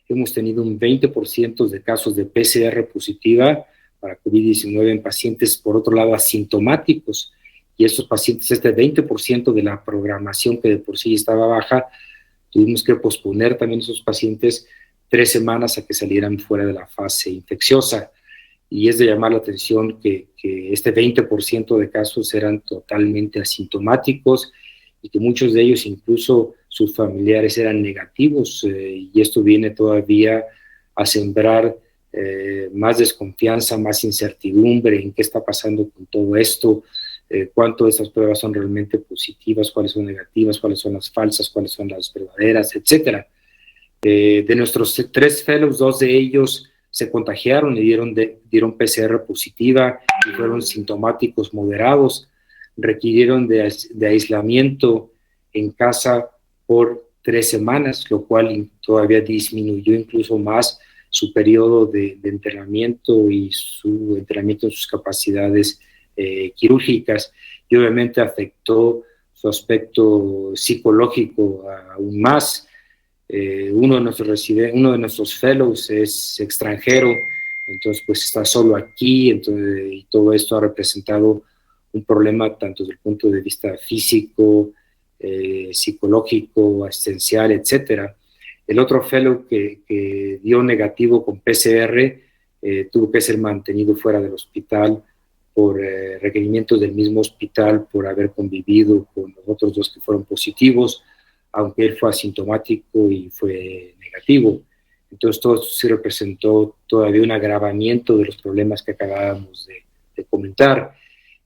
S4: hemos tenido un 20% de casos de PCR positiva para COVID-19 en pacientes, por otro lado, asintomáticos. Y estos pacientes, este 20% de la programación que de por sí estaba baja, tuvimos que posponer también esos pacientes 3 semanas a que salieran fuera de la fase infecciosa. Y es de llamar la atención que este 20% de casos eran totalmente asintomáticos, y que muchos de ellos, incluso sus familiares, eran negativos, y esto viene todavía a sembrar más desconfianza, más incertidumbre en qué está pasando con todo esto, cuánto de estas pruebas son realmente positivas, cuáles son negativas, cuáles son las falsas, cuáles son las verdaderas, etcétera. De nuestros 3 fellows, 2 de ellos se contagiaron y dieron PCR positiva y fueron sintomáticos moderados. Requirieron de aislamiento en casa por 3 semanas, lo cual todavía disminuyó incluso más su periodo de entrenamiento y su entrenamiento en sus capacidades quirúrgicas, y obviamente afectó su aspecto psicológico aún más. Uno de nuestros fellows es extranjero, entonces pues está solo aquí, y todo esto ha representado un problema tanto desde el punto de vista físico, psicológico, asistencial, etcétera. El otro fellow que dio negativo con PCR tuvo que ser mantenido fuera del hospital por requerimientos del mismo hospital, por haber convivido con los otros dos que fueron positivos, aunque él fue asintomático y fue negativo. Entonces todo esto sí representó todavía un agravamiento de los problemas que acabábamos de comentar.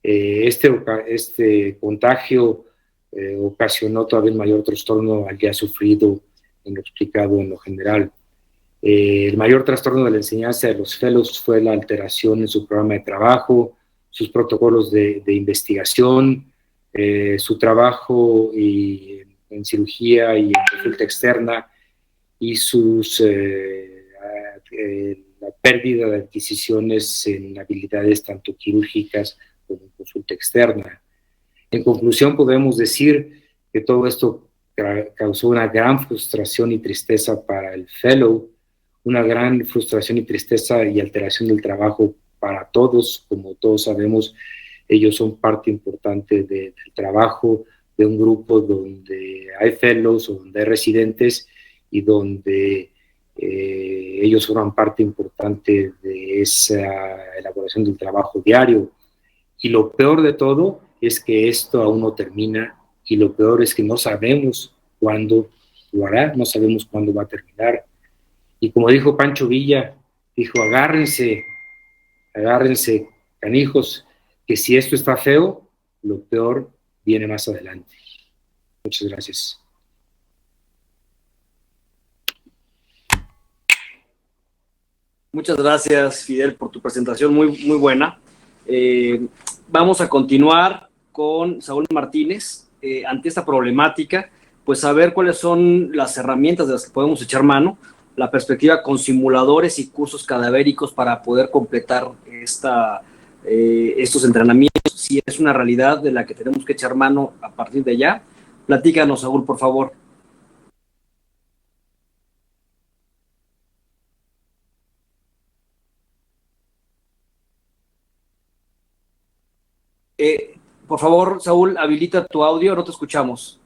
S4: Este contagio ocasionó todavía un mayor trastorno al ya sufrido en lo explicado en lo general. El mayor trastorno de la enseñanza de los fellows fue la alteración en su programa de trabajo, sus protocolos de investigación, su trabajo en cirugía y en consulta externa, y la pérdida de adquisiciones en habilidades tanto quirúrgicas como en consulta externa. En conclusión, podemos decir que todo esto causó una gran frustración y tristeza para el fellow, una gran frustración y tristeza y alteración del trabajo para todos. Como todos sabemos, ellos son parte importante del trabajo de un grupo donde hay fellows o donde hay residentes y donde ellos forman parte importante de esa elaboración del trabajo diario. Y lo peor de todo es que esto aún no termina, y lo peor es que no sabemos cuándo lo hará, no sabemos cuándo va a terminar. Y como dijo Pancho Villa, dijo, agárrense, canijos, que si esto está feo, lo peor viene más adelante. Muchas gracias.
S2: Muchas gracias, Fidel, por tu presentación muy, muy buena. Vamos a continuar con Saúl Martínez. Ante esta problemática, pues saber cuáles son las herramientas de las que podemos echar mano, la perspectiva con simuladores y cursos cadavéricos para poder completar estos entrenamientos, si es una realidad de la que tenemos que echar mano a partir de ya. Platícanos, Saúl, por favor. Por favor, Saúl, habilita tu audio, no te escuchamos.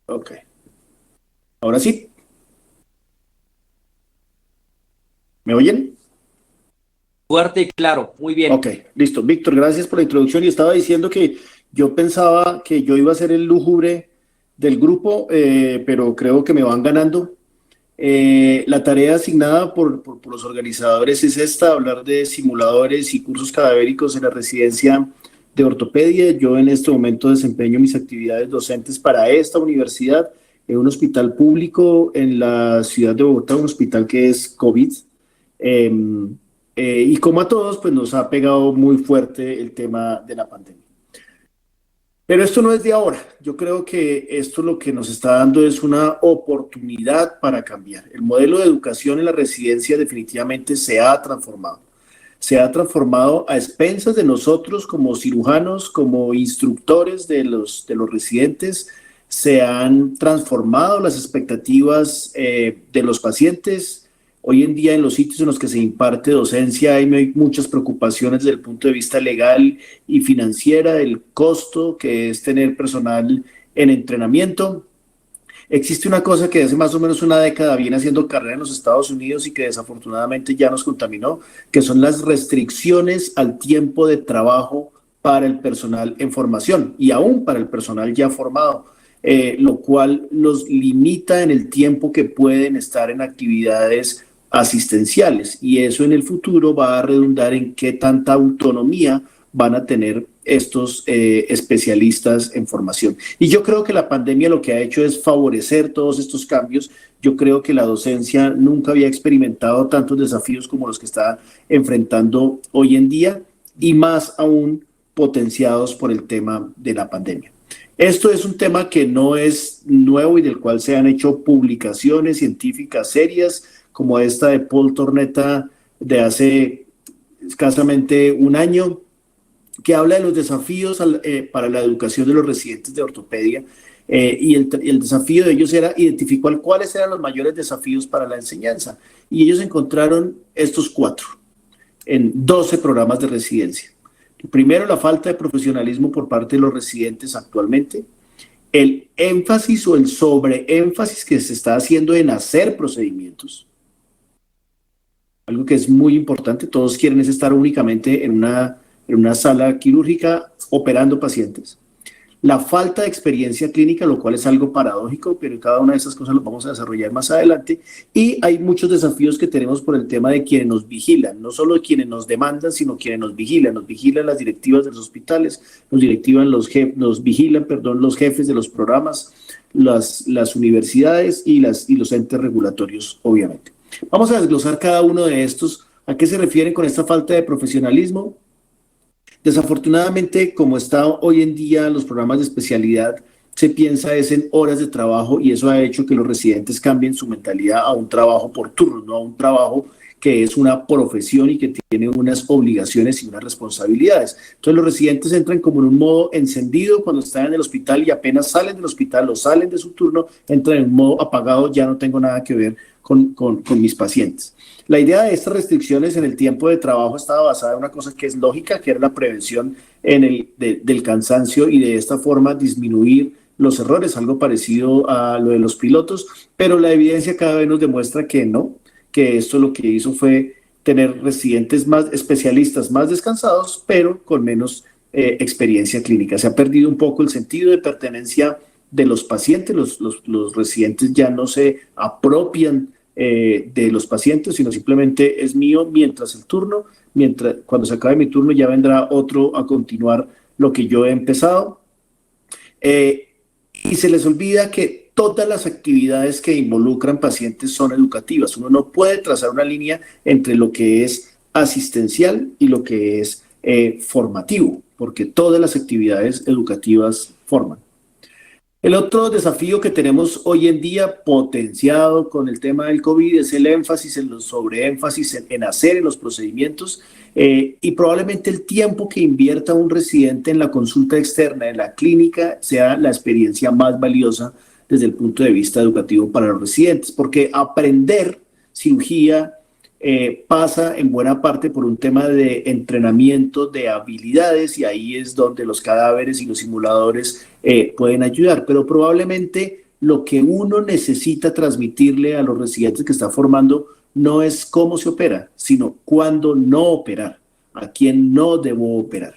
S5: Ok. Ahora sí. ¿Me oyen?
S2: Fuerte y claro, muy bien.
S5: Ok, listo. Víctor, gracias por la introducción. Y estaba diciendo que yo pensaba que yo iba a ser el lúgubre del grupo, pero creo que me van ganando. La tarea asignada por los organizadores es esta, hablar de simuladores y cursos cadavéricos en la residencia de ortopedia. Yo en este momento desempeño mis actividades docentes para esta universidad en un hospital público en la ciudad de Bogotá, un hospital que es COVID. Y como a todos, pues nos ha pegado muy fuerte el tema de la pandemia. Pero esto no es de ahora. Yo creo que esto lo que nos está dando es una oportunidad para cambiar. El modelo de educación en la residencia definitivamente se ha transformado. Se ha transformado a expensas de nosotros como cirujanos, como instructores de los residentes. Se han transformado las expectativas de los pacientes. Hoy en día en los sitios en los que se imparte docencia hay muchas preocupaciones desde el punto de vista legal y financiera, el costo que es tener personal en entrenamiento. Existe una cosa que hace más o menos una década viene haciendo carrera en los Estados Unidos y que desafortunadamente ya nos contaminó, que son las restricciones al tiempo de trabajo para el personal en formación y aún para el personal ya formado, lo cual los limita en el tiempo que pueden estar en actividades asistenciales, y eso en el futuro va a redundar en qué tanta autonomía van a tener estos especialistas en formación. Y yo creo que la pandemia lo que ha hecho es favorecer todos estos cambios. Yo creo que la docencia nunca había experimentado tantos desafíos como los que está enfrentando hoy en día, y más aún potenciados por el tema de la pandemia. Esto es un tema que no es nuevo y del cual se han hecho publicaciones científicas serias, como esta de Paul Tornetta de hace escasamente un año, que habla de los desafíos para la educación de los residentes de ortopedia, y el desafío de ellos identificó cuáles eran los mayores desafíos para la enseñanza, y ellos encontraron estos 4 en 12 programas de residencia. Primero, la falta de profesionalismo por parte de los residentes actualmente. el énfasis o el sobreénfasis que se está haciendo en hacer procedimientos, algo que es muy importante. Todos quieren es estar únicamente en una sala quirúrgica operando pacientes. La falta de experiencia clínica, lo cual es algo paradójico, pero cada una de esas cosas las vamos a desarrollar más adelante. Y hay muchos desafíos que tenemos por el tema de quienes nos vigilan, no solo quienes nos demandan, sino quienes nos vigilan. Nos vigilan las directivas de los hospitales, nos vigilan los jefes de los programas, las universidades y los entes regulatorios, obviamente. Vamos a desglosar cada uno de estos. ¿A qué se refieren con esta falta de profesionalismo? Desafortunadamente, como está hoy en día los programas de especialidad, se piensa es en horas de trabajo, y eso ha hecho que los residentes cambien su mentalidad a un trabajo por turno, no a un trabajo que es una profesión y que tiene unas obligaciones y unas responsabilidades. Entonces los residentes entran como en un modo encendido cuando están en el hospital, y apenas salen del hospital o salen de su turno, entran en un modo apagado, ya no tengo nada que ver con mis pacientes. La idea de estas restricciones en el tiempo de trabajo estaba basada en una cosa que es lógica, que era la prevención del cansancio, y de esta forma disminuir los errores, algo parecido a lo de los pilotos, pero la evidencia cada vez nos demuestra que no, que esto lo que hizo fue tener residentes más especialistas, más descansados, pero con menos experiencia clínica. Se ha perdido un poco el sentido de pertenencia de los pacientes. Los residentes ya no se apropian de los pacientes, sino simplemente es mío mientras el turno, cuando se acabe mi turno ya vendrá otro a continuar lo que yo he empezado. Y se les olvida que todas las actividades que involucran pacientes son educativas. Uno no puede trazar una línea entre lo que es asistencial y lo que es formativo, porque todas las actividades educativas forman. El otro desafío que tenemos hoy en día, potenciado con el tema del COVID, es el énfasis, en los sobreénfasis en hacer en los procedimientos, y probablemente el tiempo que invierta un residente en la consulta externa, en la clínica, sea la experiencia más valiosa desde el punto de vista educativo para los residentes, porque aprender cirugía pasa en buena parte por un tema de entrenamiento de habilidades, y ahí es donde los cadáveres y los simuladores pueden ayudar, pero probablemente lo que uno necesita transmitirle a los residentes que está formando no es cómo se opera, sino cuándo no operar, a quién no debo operar.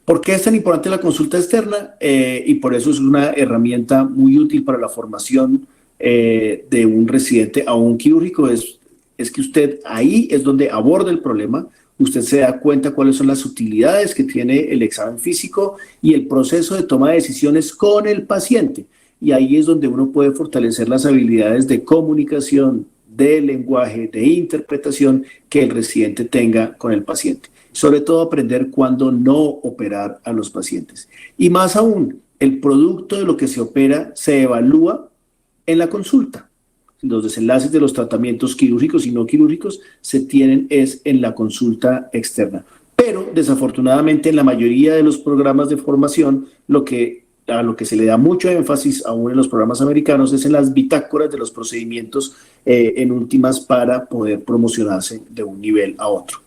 S5: ¿Por qué es tan importante la consulta externa? Y por eso es una herramienta muy útil para la formación de un residente a un quirúrgico. Es que usted ahí es donde aborda el problema, usted se da cuenta cuáles son las utilidades que tiene el examen físico y el proceso de toma de decisiones con el paciente. Y ahí es donde uno puede fortalecer las habilidades de comunicación, de lenguaje, de interpretación que el residente tenga con el paciente. Sobre todo aprender cuándo no operar a los pacientes. Y más aún, el producto de lo que se opera se evalúa en la consulta. Los desenlaces de los tratamientos quirúrgicos y no quirúrgicos se tienen es en la consulta externa. Pero desafortunadamente en la mayoría de los programas de formación, a lo que se le da mucho énfasis, aún en los programas americanos, es en las bitácoras de los procedimientos en últimas, para poder promocionarse de un nivel a otro.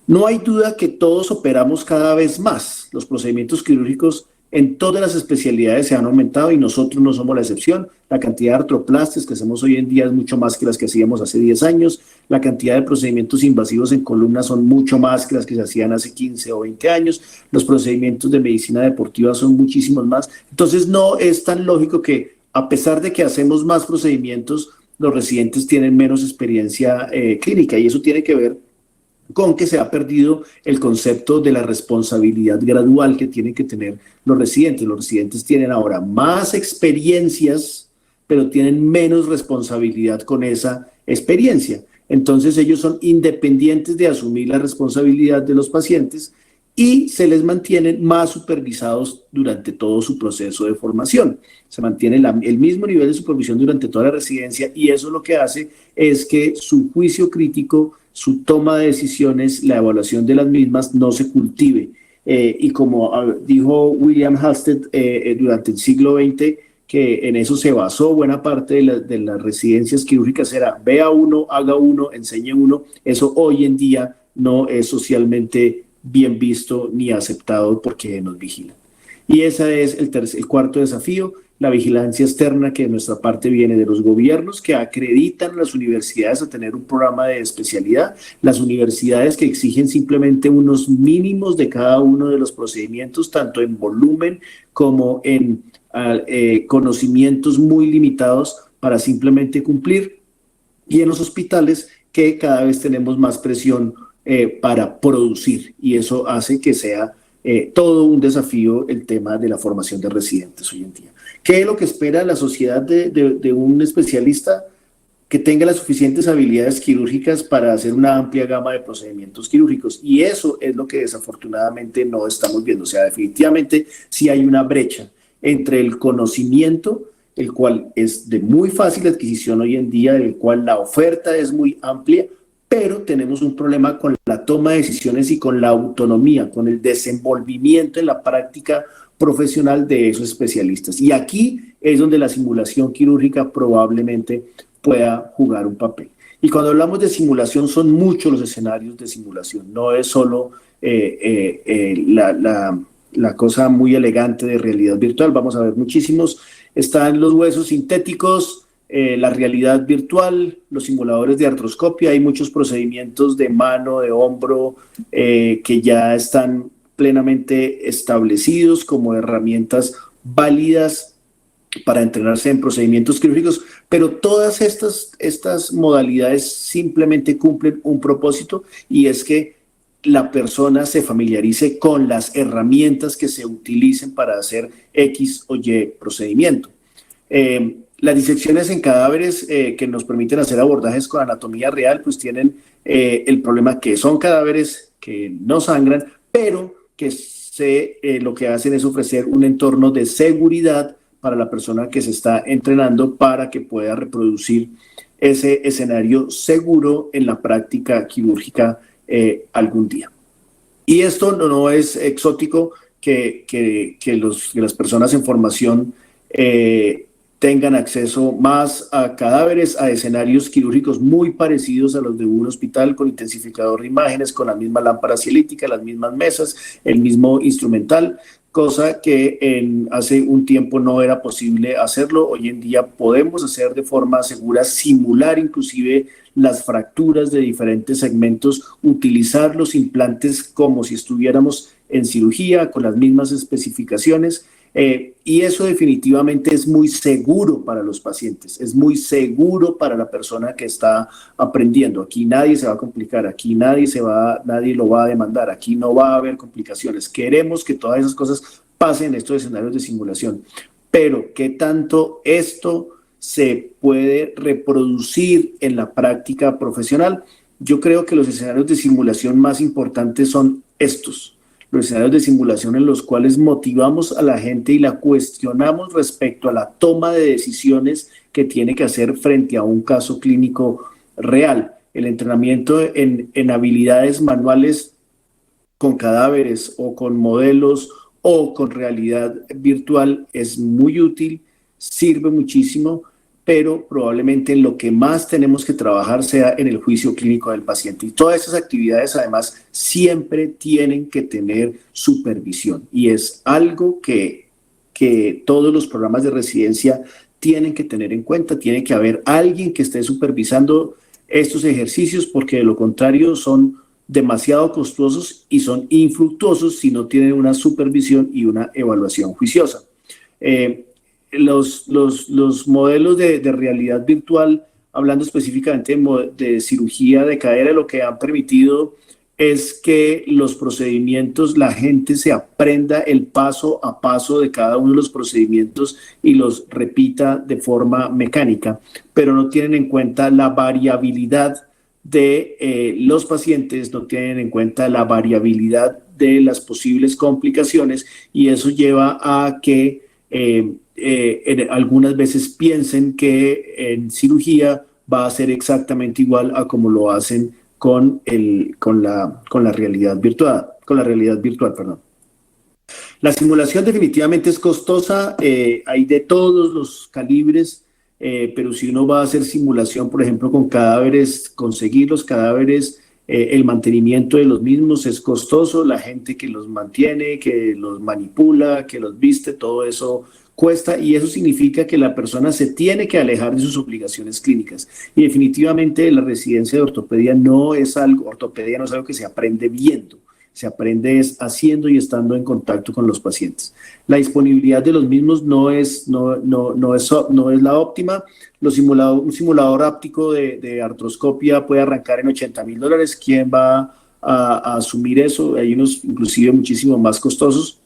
S5: No hay duda que todos operamos cada vez más. Los procedimientos quirúrgicos en todas las especialidades se han aumentado, y nosotros no somos la excepción. La cantidad de artroplastes que hacemos hoy en día es mucho más que las que hacíamos hace 10 años. La cantidad de procedimientos invasivos en columna son mucho más que las que se hacían hace 15 o 20 años. Los procedimientos de medicina deportiva son muchísimos más. Entonces no es tan lógico que, a pesar de que hacemos más procedimientos, los residentes tienen menos experiencia clínica, y eso tiene que ver con que se ha perdido el concepto de la responsabilidad gradual que tienen que tener los residentes. Los residentes tienen ahora más experiencias, pero tienen menos responsabilidad con esa experiencia. Entonces ellos son independientes de asumir la responsabilidad de los pacientes, y se les mantienen más supervisados durante todo su proceso de formación. Se mantiene el mismo nivel de supervisión durante toda la residencia, y eso lo que hace es que su juicio crítico, su toma de decisiones, la evaluación de las mismas no se cultive. Y como dijo William Halsted durante el siglo XX, que en eso se basó buena parte de las residencias quirúrgicas, era vea uno, haga uno, enseñe uno. Eso hoy en día no es socialmente bien visto ni aceptado porque nos vigilan. Y ese es el cuarto desafío, la vigilancia externa, que de nuestra parte viene de los gobiernos que acreditan a las universidades a tener un programa de especialidad, las universidades que exigen simplemente unos mínimos de cada uno de los procedimientos, tanto en volumen como en conocimientos muy limitados para simplemente cumplir, y en los hospitales que cada vez tenemos más presión para producir, y eso hace que sea todo un desafío el tema de la formación de residentes hoy en día. ¿Qué es lo que espera la sociedad de un especialista? Que tenga las suficientes habilidades quirúrgicas para hacer una amplia gama de procedimientos quirúrgicos, y eso es lo que desafortunadamente no estamos viendo. O sea, definitivamente sí hay una brecha entre el conocimiento, el cual es de muy fácil adquisición hoy en día, del cual la oferta es muy amplia, pero tenemos un problema con la toma de decisiones y con la autonomía, con el desenvolvimiento en la práctica profesional de esos especialistas. Y aquí es donde la simulación quirúrgica probablemente pueda jugar un papel. Y cuando hablamos de simulación, son muchos los escenarios de simulación, no es solo la cosa muy elegante de realidad virtual. Vamos a ver muchísimos. Están los huesos sintéticos, la realidad virtual, los simuladores de artroscopia. Hay muchos procedimientos de mano, de hombro, que ya están plenamente establecidos como herramientas válidas para entrenarse en procedimientos quirúrgicos, pero todas estas modalidades simplemente cumplen un propósito, y es que la persona se familiarice con las herramientas que se utilicen para hacer X o Y procedimiento. Las disecciones en cadáveres que nos permiten hacer abordajes con anatomía real, pues tienen el problema que son cadáveres que no sangran, pero que lo que hacen es ofrecer un entorno de seguridad para la persona que se está entrenando, para que pueda reproducir ese escenario seguro en la práctica quirúrgica algún día. Y esto no es exótico que las personas en formación tengan acceso más a cadáveres, a escenarios quirúrgicos muy parecidos a los de un hospital, con intensificador de imágenes, con la misma lámpara cielítica, las mismas mesas, el mismo instrumental, cosa que hace un tiempo no era posible hacerlo. Hoy en día podemos hacer de forma segura, simular inclusive las fracturas de diferentes segmentos, utilizar los implantes como si estuviéramos en cirugía, con las mismas especificaciones. Y eso definitivamente es muy seguro para los pacientes, es muy seguro para la persona que está aprendiendo. Aquí nadie se va a complicar, aquí nadie lo va a demandar, aquí no va a haber complicaciones. Queremos que todas esas cosas pasen en estos escenarios de simulación, pero ¿qué tanto esto se puede reproducir en la práctica profesional? Yo creo que los escenarios de simulación más importantes son estos. Los escenarios de simulación en los cuales motivamos a la gente y la cuestionamos respecto a la toma de decisiones que tiene que hacer frente a un caso clínico real. El entrenamiento en habilidades manuales con cadáveres o con modelos o con realidad virtual es muy útil, sirve muchísimo, pero probablemente lo que más tenemos que trabajar sea en el juicio clínico del paciente. Y todas esas actividades, además, siempre tienen que tener supervisión. Y es algo que todos los programas de residencia tienen que tener en cuenta. Tiene que haber alguien que esté supervisando estos ejercicios, porque de lo contrario son demasiado costosos y son infructuosos si no tienen una supervisión y una evaluación juiciosa. Los modelos de realidad virtual, hablando específicamente de cirugía de cadera, lo que han permitido es que los procedimientos, la gente se aprenda el paso a paso de cada uno de los procedimientos y los repita de forma mecánica, pero no tienen en cuenta la variabilidad de los pacientes, no tienen en cuenta la variabilidad de las posibles complicaciones, y eso lleva a que algunas veces piensen que en cirugía va a ser exactamente igual a como lo hacen con la realidad virtual, perdón. La simulación definitivamente es costosa, hay de todos los calibres, pero si uno va a hacer simulación, por ejemplo, con cadáveres, conseguir los cadáveres el mantenimiento de los mismos es costoso, la gente que los mantiene, que los manipula, que los viste, todo eso cuesta, y eso significa que la persona se tiene que alejar de sus obligaciones clínicas. Y definitivamente la residencia de ortopedia no es algo que se aprende viendo, se aprende es haciendo y estando en contacto con los pacientes. La disponibilidad de los mismos no es la óptima. Un simulador áptico de artroscopia puede arrancar en $80,000. ¿Quién va a asumir eso? Hay unos inclusive muchísimo más costosos.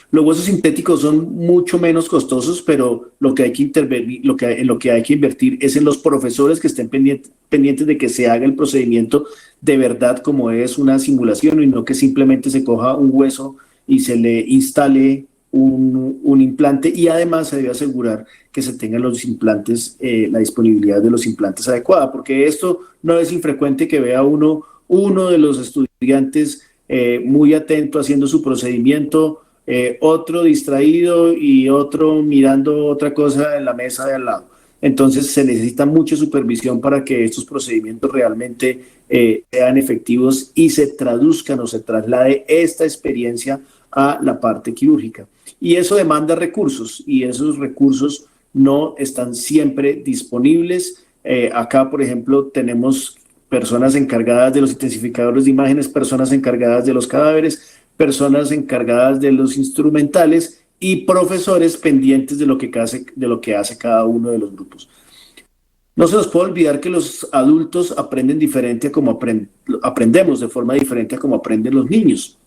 S5: Los huesos sintéticos son mucho menos costosos, pero lo que hay que invertir es en los profesores que estén pendientes de que se haga el procedimiento de verdad como es una simulación, y no que simplemente se coja un hueso y se le instale un implante, y además se debe asegurar que se tengan los implantes, la disponibilidad de los implantes adecuada, porque esto no es infrecuente que vea uno de los estudiantes muy atento haciendo su procedimiento, otro distraído y otro mirando otra cosa en la mesa de al lado. Entonces se necesita mucha supervisión para que estos procedimientos realmente sean efectivos y se traduzcan o se traslade esta experiencia a la parte quirúrgica. Y eso demanda recursos, y esos recursos no están siempre disponibles. Acá, por ejemplo, tenemos personas encargadas de los intensificadores de imágenes, personas encargadas de los cadáveres, personas encargadas de los instrumentales y profesores pendientes de lo que hace cada uno de los grupos. No se nos puede olvidar que los adultos aprenden diferente a como aprendemos, de forma diferente a como aprenden los niños.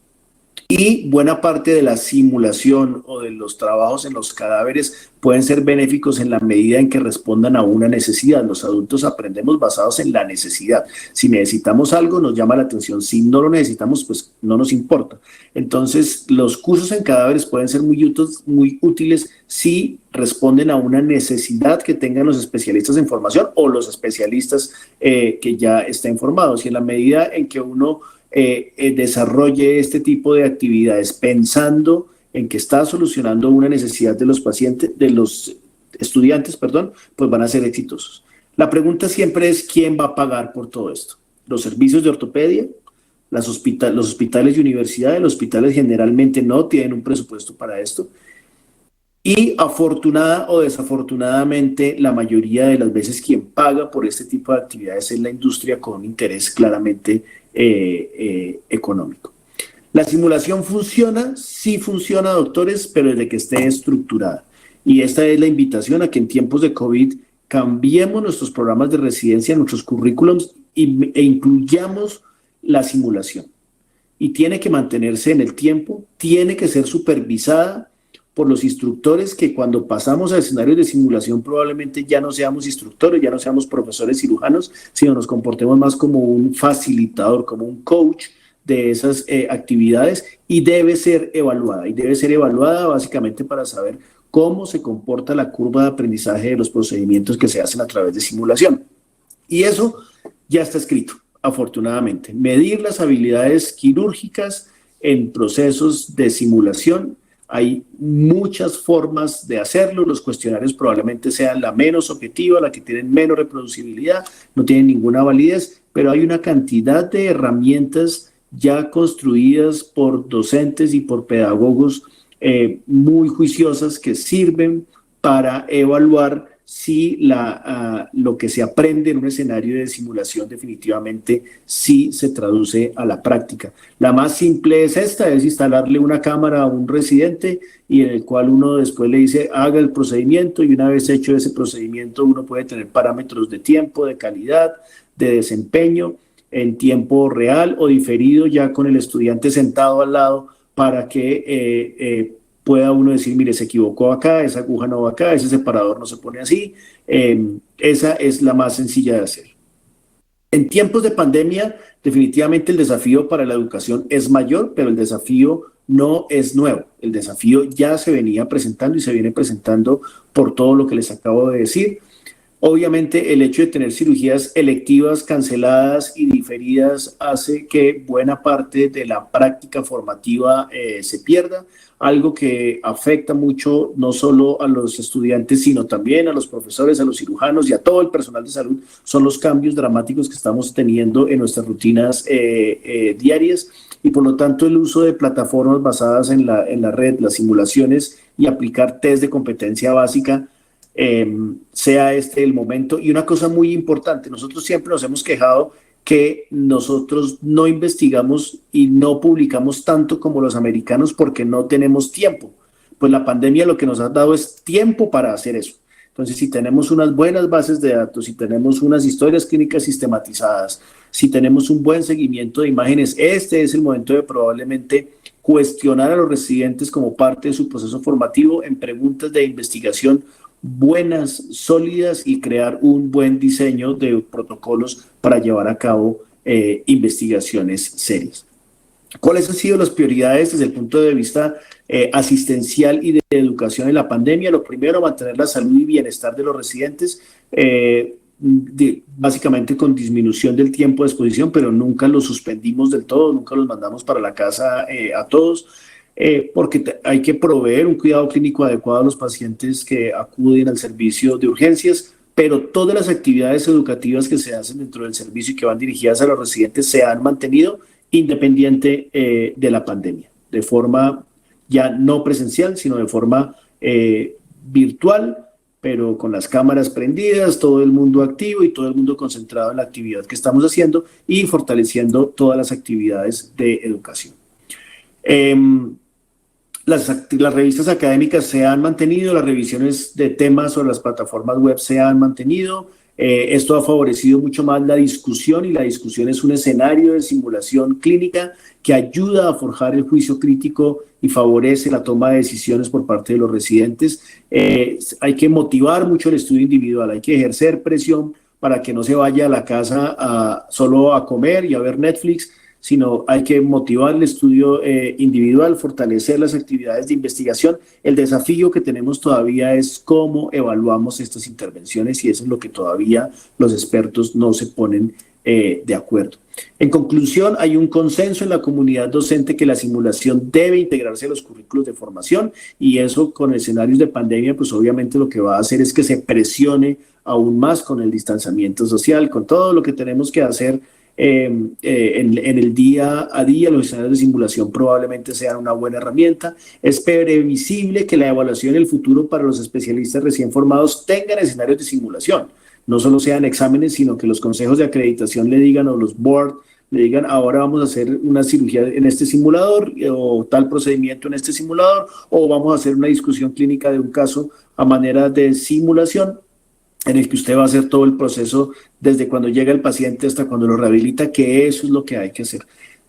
S5: Y buena parte de la simulación o de los trabajos en los cadáveres pueden ser benéficos en la medida en que respondan a una necesidad. Los adultos aprendemos basados en la necesidad. Si necesitamos algo, nos llama la atención. Si no lo necesitamos, pues no nos importa. Entonces, los cursos en cadáveres pueden ser muy útiles si responden a una necesidad que tengan los especialistas en formación o los especialistas que ya estén formados. Y en la medida en que uno desarrolle este tipo de actividades pensando en que está solucionando una necesidad de los pacientes, de los estudiantes, pues van a ser exitosos. La pregunta siempre es: ¿quién va a pagar por todo esto? ¿Los servicios de ortopedia? Los hospitales y universidades. Los hospitales generalmente no tienen un presupuesto para esto. Y afortunada o desafortunadamente, la mayoría de las veces quien paga por este tipo de actividades es la industria, con un interés claramente económico. La simulación funciona, sí funciona, doctores, pero desde que esté estructurada. Y esta es la invitación a que en tiempos de COVID cambiemos nuestros programas de residencia, nuestros currículums e incluyamos la simulación. Y tiene que mantenerse en el tiempo, tiene que ser supervisada por los instructores, que cuando pasamos a escenarios de simulación probablemente ya no seamos instructores, ya no seamos profesores cirujanos, sino nos comportemos más como un facilitador, como un coach de esas actividades, y debe ser evaluada básicamente para saber cómo se comporta la curva de aprendizaje de los procedimientos que se hacen a través de simulación. Y eso ya está escrito, afortunadamente. Medir las habilidades quirúrgicas en procesos de simulación. Hay muchas formas de hacerlo. Los cuestionarios probablemente sean la menos objetiva, la que tienen menos reproducibilidad, no tienen ninguna validez, pero hay una cantidad de herramientas ya construidas por docentes y por pedagogos muy juiciosas, que sirven para evaluar si lo que se aprende en un escenario de simulación definitivamente sí se traduce a la práctica. La más simple es instalarle una cámara a un residente, y en el cual uno después le dice haga el procedimiento, y una vez hecho ese procedimiento uno puede tener parámetros de tiempo, de calidad, de desempeño en tiempo real o diferido, ya con el estudiante sentado al lado, para que pueda uno decir: mire, se equivocó acá, esa aguja no va acá, ese separador no se pone así. Esa es la más sencilla de hacer. En tiempos de pandemia, definitivamente el desafío para la educación es mayor, pero el desafío no es nuevo. El desafío ya se venía presentando y se viene presentando por todo lo que les acabo de decir. Obviamente el hecho de tener cirugías electivas canceladas y diferidas hace que buena parte de la práctica formativa se pierda, algo que afecta mucho no solo a los estudiantes, sino también a los profesores, a los cirujanos y a todo el personal de salud. Son los cambios dramáticos que estamos teniendo en nuestras rutinas diarias, y por lo tanto el uso de plataformas basadas en la red, las simulaciones y aplicar test de competencia básica sea este el momento. Y una cosa muy importante, nosotros siempre nos hemos quejado que nosotros no investigamos y no publicamos tanto como los americanos porque no tenemos tiempo. Pues la pandemia lo que nos ha dado es tiempo para hacer eso. Entonces, si tenemos unas buenas bases de datos, si tenemos unas historias clínicas sistematizadas, si tenemos un buen seguimiento de imágenes, este es el momento de probablemente cuestionar a los residentes como parte de su proceso formativo en preguntas de investigación buenas, sólidas, y crear un buen diseño de protocolos para llevar a cabo investigaciones serias. ¿Cuáles han sido las prioridades desde el punto de vista asistencial y de educación en la pandemia? Lo primero, mantener la salud y bienestar de los residentes, básicamente con disminución del tiempo de exposición, pero nunca los suspendimos del todo, nunca los mandamos para la casa a todos. Porque hay que proveer un cuidado clínico adecuado a los pacientes que acuden al servicio de urgencias, pero todas las actividades educativas que se hacen dentro del servicio y que van dirigidas a los residentes se han mantenido independiente de la pandemia, de forma ya no presencial, sino de forma virtual, pero con las cámaras prendidas, todo el mundo activo y todo el mundo concentrado en la actividad que estamos haciendo y fortaleciendo todas las actividades de educación. Las revistas académicas se han mantenido, las revisiones de temas sobre las plataformas web se han mantenido. Esto ha favorecido mucho más la discusión, y la discusión es un escenario de simulación clínica que ayuda a forjar el juicio crítico y favorece la toma de decisiones por parte de los residentes. Hay que motivar mucho el estudio individual, hay que ejercer presión para que no se vaya a la casa solo a comer y a ver Netflix, sino hay que motivar el estudio individual, fortalecer las actividades de investigación. El desafío que tenemos todavía es cómo evaluamos estas intervenciones, y eso es lo que todavía los expertos no se ponen de acuerdo. En conclusión, hay un consenso en la comunidad docente que la simulación debe integrarse a los currículos de formación, y eso con escenarios de pandemia, pues obviamente lo que va a hacer es que se presione aún más con el distanciamiento social, con todo lo que tenemos que hacer en el día a día. Los escenarios de simulación probablemente sean una buena herramienta. Es previsible que la evaluación en el futuro para los especialistas recién formados tengan escenarios de simulación. No solo sean exámenes, sino que los consejos de acreditación le digan, o los board le digan, ahora vamos a hacer una cirugía en este simulador, o tal procedimiento en este simulador, o vamos a hacer una discusión clínica de un caso a manera de simulación, en el que usted va a hacer todo el proceso desde cuando llega el paciente hasta cuando lo rehabilita, que eso es lo que hay que hacer.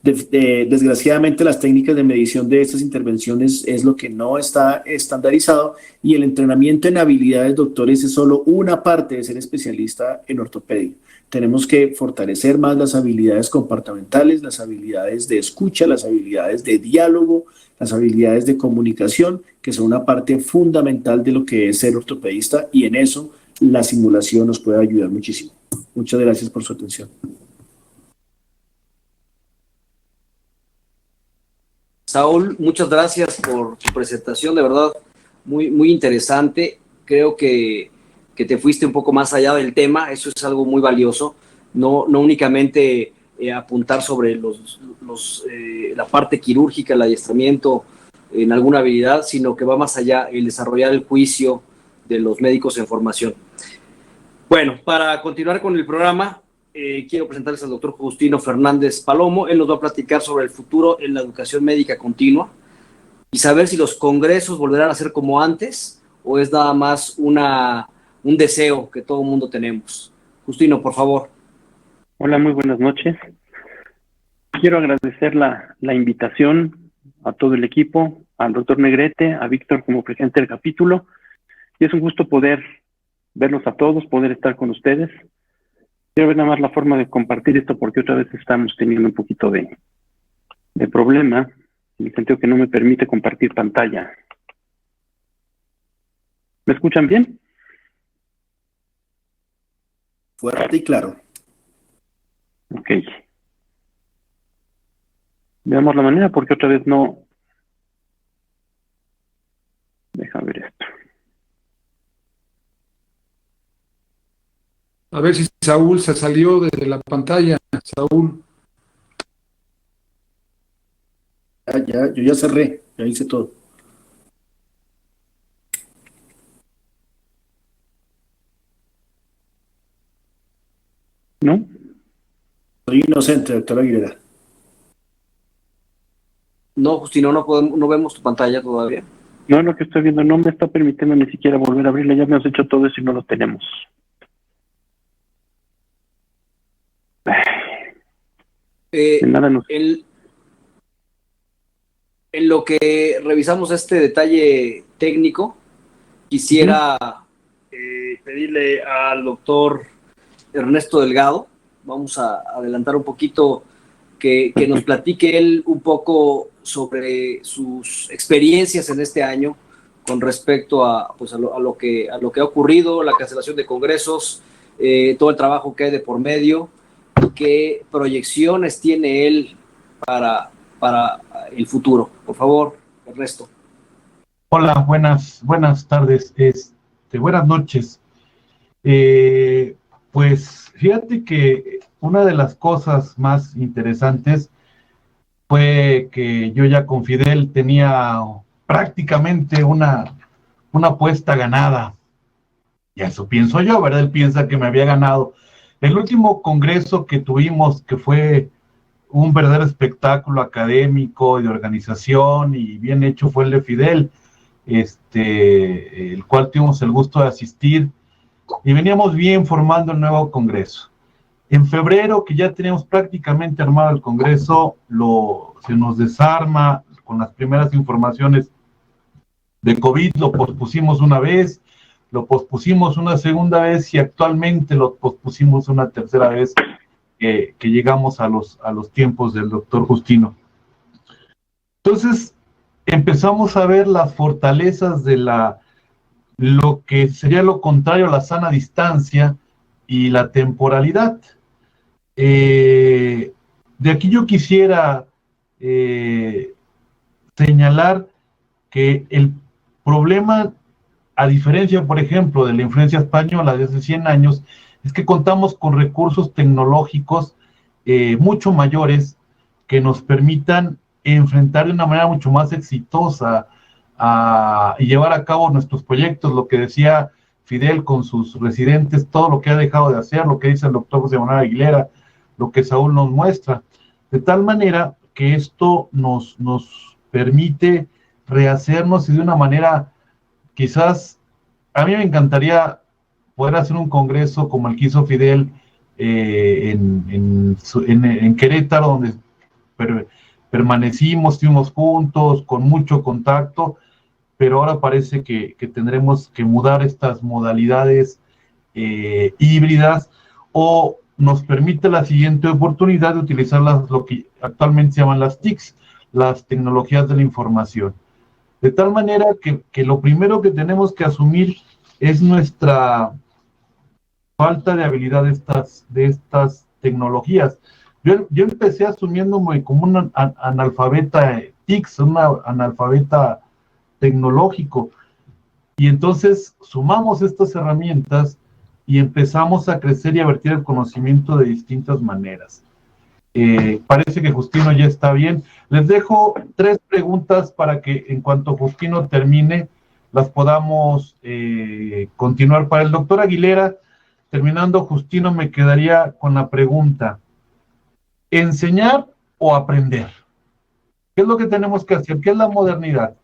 S5: Desgraciadamente, las técnicas de medición de estas intervenciones es lo que no está estandarizado, y el entrenamiento en habilidades, doctores, es solo una parte de ser especialista en ortopedia. Tenemos que fortalecer más las habilidades comportamentales, las habilidades de escucha, las habilidades de diálogo, las habilidades de comunicación, que son una parte fundamental de lo que es ser ortopedista, y en eso la simulación nos puede ayudar muchísimo. Muchas gracias por su atención.
S2: Saúl, muchas gracias por tu presentación, de verdad, muy interesante. Creo que te fuiste un poco más allá del tema, eso es algo muy valioso, no únicamente apuntar sobre la parte quirúrgica, el adiestramiento en alguna habilidad, sino que va más allá, el desarrollar el juicio de los médicos en formación. Bueno, para continuar con el programa, quiero presentarles al doctor Justino Fernández Palomo. Él nos va a platicar sobre el futuro en la educación médica continua y saber si los congresos volverán a ser como antes o es nada más un deseo que todo el mundo tenemos. Justino, por favor.
S6: Hola, muy buenas noches. Quiero agradecer la invitación a todo el equipo, al doctor Negrete, a Víctor como presidente del capítulo, y es un gusto poder verlos a todos, poder estar con ustedes. Quiero ver nada más la forma de compartir esto, porque otra vez estamos teniendo un poquito de problema, en el sentido que no me permite compartir pantalla. ¿Me escuchan bien?
S5: Fuerte y claro.
S6: Ok. Veamos la manera porque otra vez no. Deja ver esto.
S3: A ver si Saúl se salió de la pantalla. Saúl.
S5: Yo ya cerré, ya hice todo.
S6: ¿No?
S5: Soy inocente, doctor Aguilera.
S2: No, Justino, no vemos tu pantalla todavía.
S6: No, lo que estoy viendo no me está permitiendo ni siquiera volver a abrirla. Ya me has hecho todo eso y no lo tenemos. Nada nos...
S2: En lo que revisamos este detalle técnico, quisiera pedirle al doctor Ernesto Delgado, vamos a adelantar un poquito, que nos platique él un poco sobre sus experiencias en este año con respecto a lo que ha ocurrido, la cancelación de congresos, todo el trabajo que hay de por medio, y qué proyecciones tiene él para el futuro. Por favor, Ernesto.
S7: Hola, buenas tardes, buenas noches. Pues fíjate que una de las cosas más interesantes fue que yo ya con Fidel tenía prácticamente una apuesta ganada. Y eso pienso yo, ¿verdad? Él piensa que me había ganado. El último congreso que tuvimos, que fue un verdadero espectáculo académico y de organización y bien hecho, fue el de Fidel, el cual tuvimos el gusto de asistir y veníamos bien formando el nuevo congreso. En febrero, que ya teníamos prácticamente armado el congreso, se nos desarma con las primeras informaciones de COVID, lo pospusimos una vez, lo pospusimos una segunda vez y actualmente lo pospusimos una tercera vez, que llegamos a los tiempos del doctor Justino. Entonces empezamos a ver las fortalezas de lo que sería lo contrario a la sana distancia y la temporalidad. De aquí yo quisiera señalar que el problema, a diferencia, por ejemplo, de la influencia española de hace 100 años, es que contamos con recursos tecnológicos mucho mayores que nos permitan enfrentar de una manera mucho más exitosa y llevar a cabo nuestros proyectos, lo que decía Fidel con sus residentes, todo lo que ha dejado de hacer, lo que dice el doctor José Manuel Aguilera, lo que Saúl nos muestra, de tal manera que esto nos permite rehacernos y de una manera, quizás, a mí me encantaría poder hacer un congreso como el que hizo Fidel en Querétaro, donde permanecimos, estuvimos juntos, con mucho contacto, pero ahora parece que tendremos que mudar estas modalidades híbridas, o nos permite la siguiente oportunidad de utilizar lo que actualmente se llaman las TICs, las tecnologías de la información. De tal manera que lo primero que tenemos que asumir es nuestra falta de habilidad de estas tecnologías. Yo empecé asumiéndome como un analfabeta TICS, un analfabeta tecnológico, y entonces sumamos estas herramientas y empezamos a crecer y a vertir el conocimiento de distintas maneras. Parece que Justino ya está bien. Les dejo 3 preguntas para que en cuanto Justino termine las podamos continuar. Para el doctor Aguilera, terminando Justino, me quedaría con la pregunta: ¿enseñar o aprender? ¿Qué es lo que tenemos que hacer? ¿Qué es la modernidad?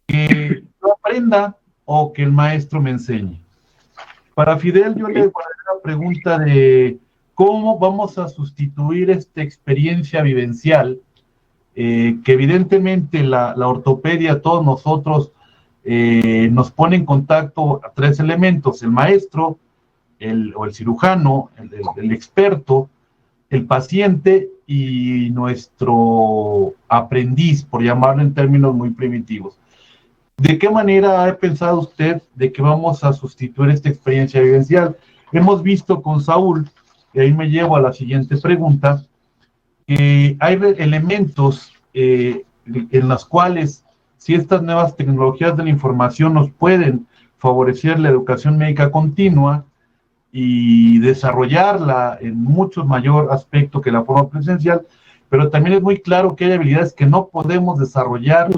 S7: ¿Que yo aprenda o que el maestro me enseñe? Para Fidel, yo le voy a hacer la pregunta de cómo vamos a sustituir esta experiencia vivencial, que evidentemente la ortopedia, todos nosotros, nos pone en contacto a 3 elementos: el maestro, o el cirujano, el experto, el paciente y nuestro aprendiz, por llamarlo en términos muy primitivos. ¿De qué manera ha pensado usted de que vamos a sustituir esta experiencia vivencial? hemos visto con Saúl, y ahí me llevo a la siguiente pregunta, que hay elementos en los cuales, si estas nuevas tecnologías de la información nos pueden favorecer la educación médica continua y desarrollarla en mucho mayor aspecto que la forma presencial, pero también es muy claro que hay habilidades que no podemos desarrollar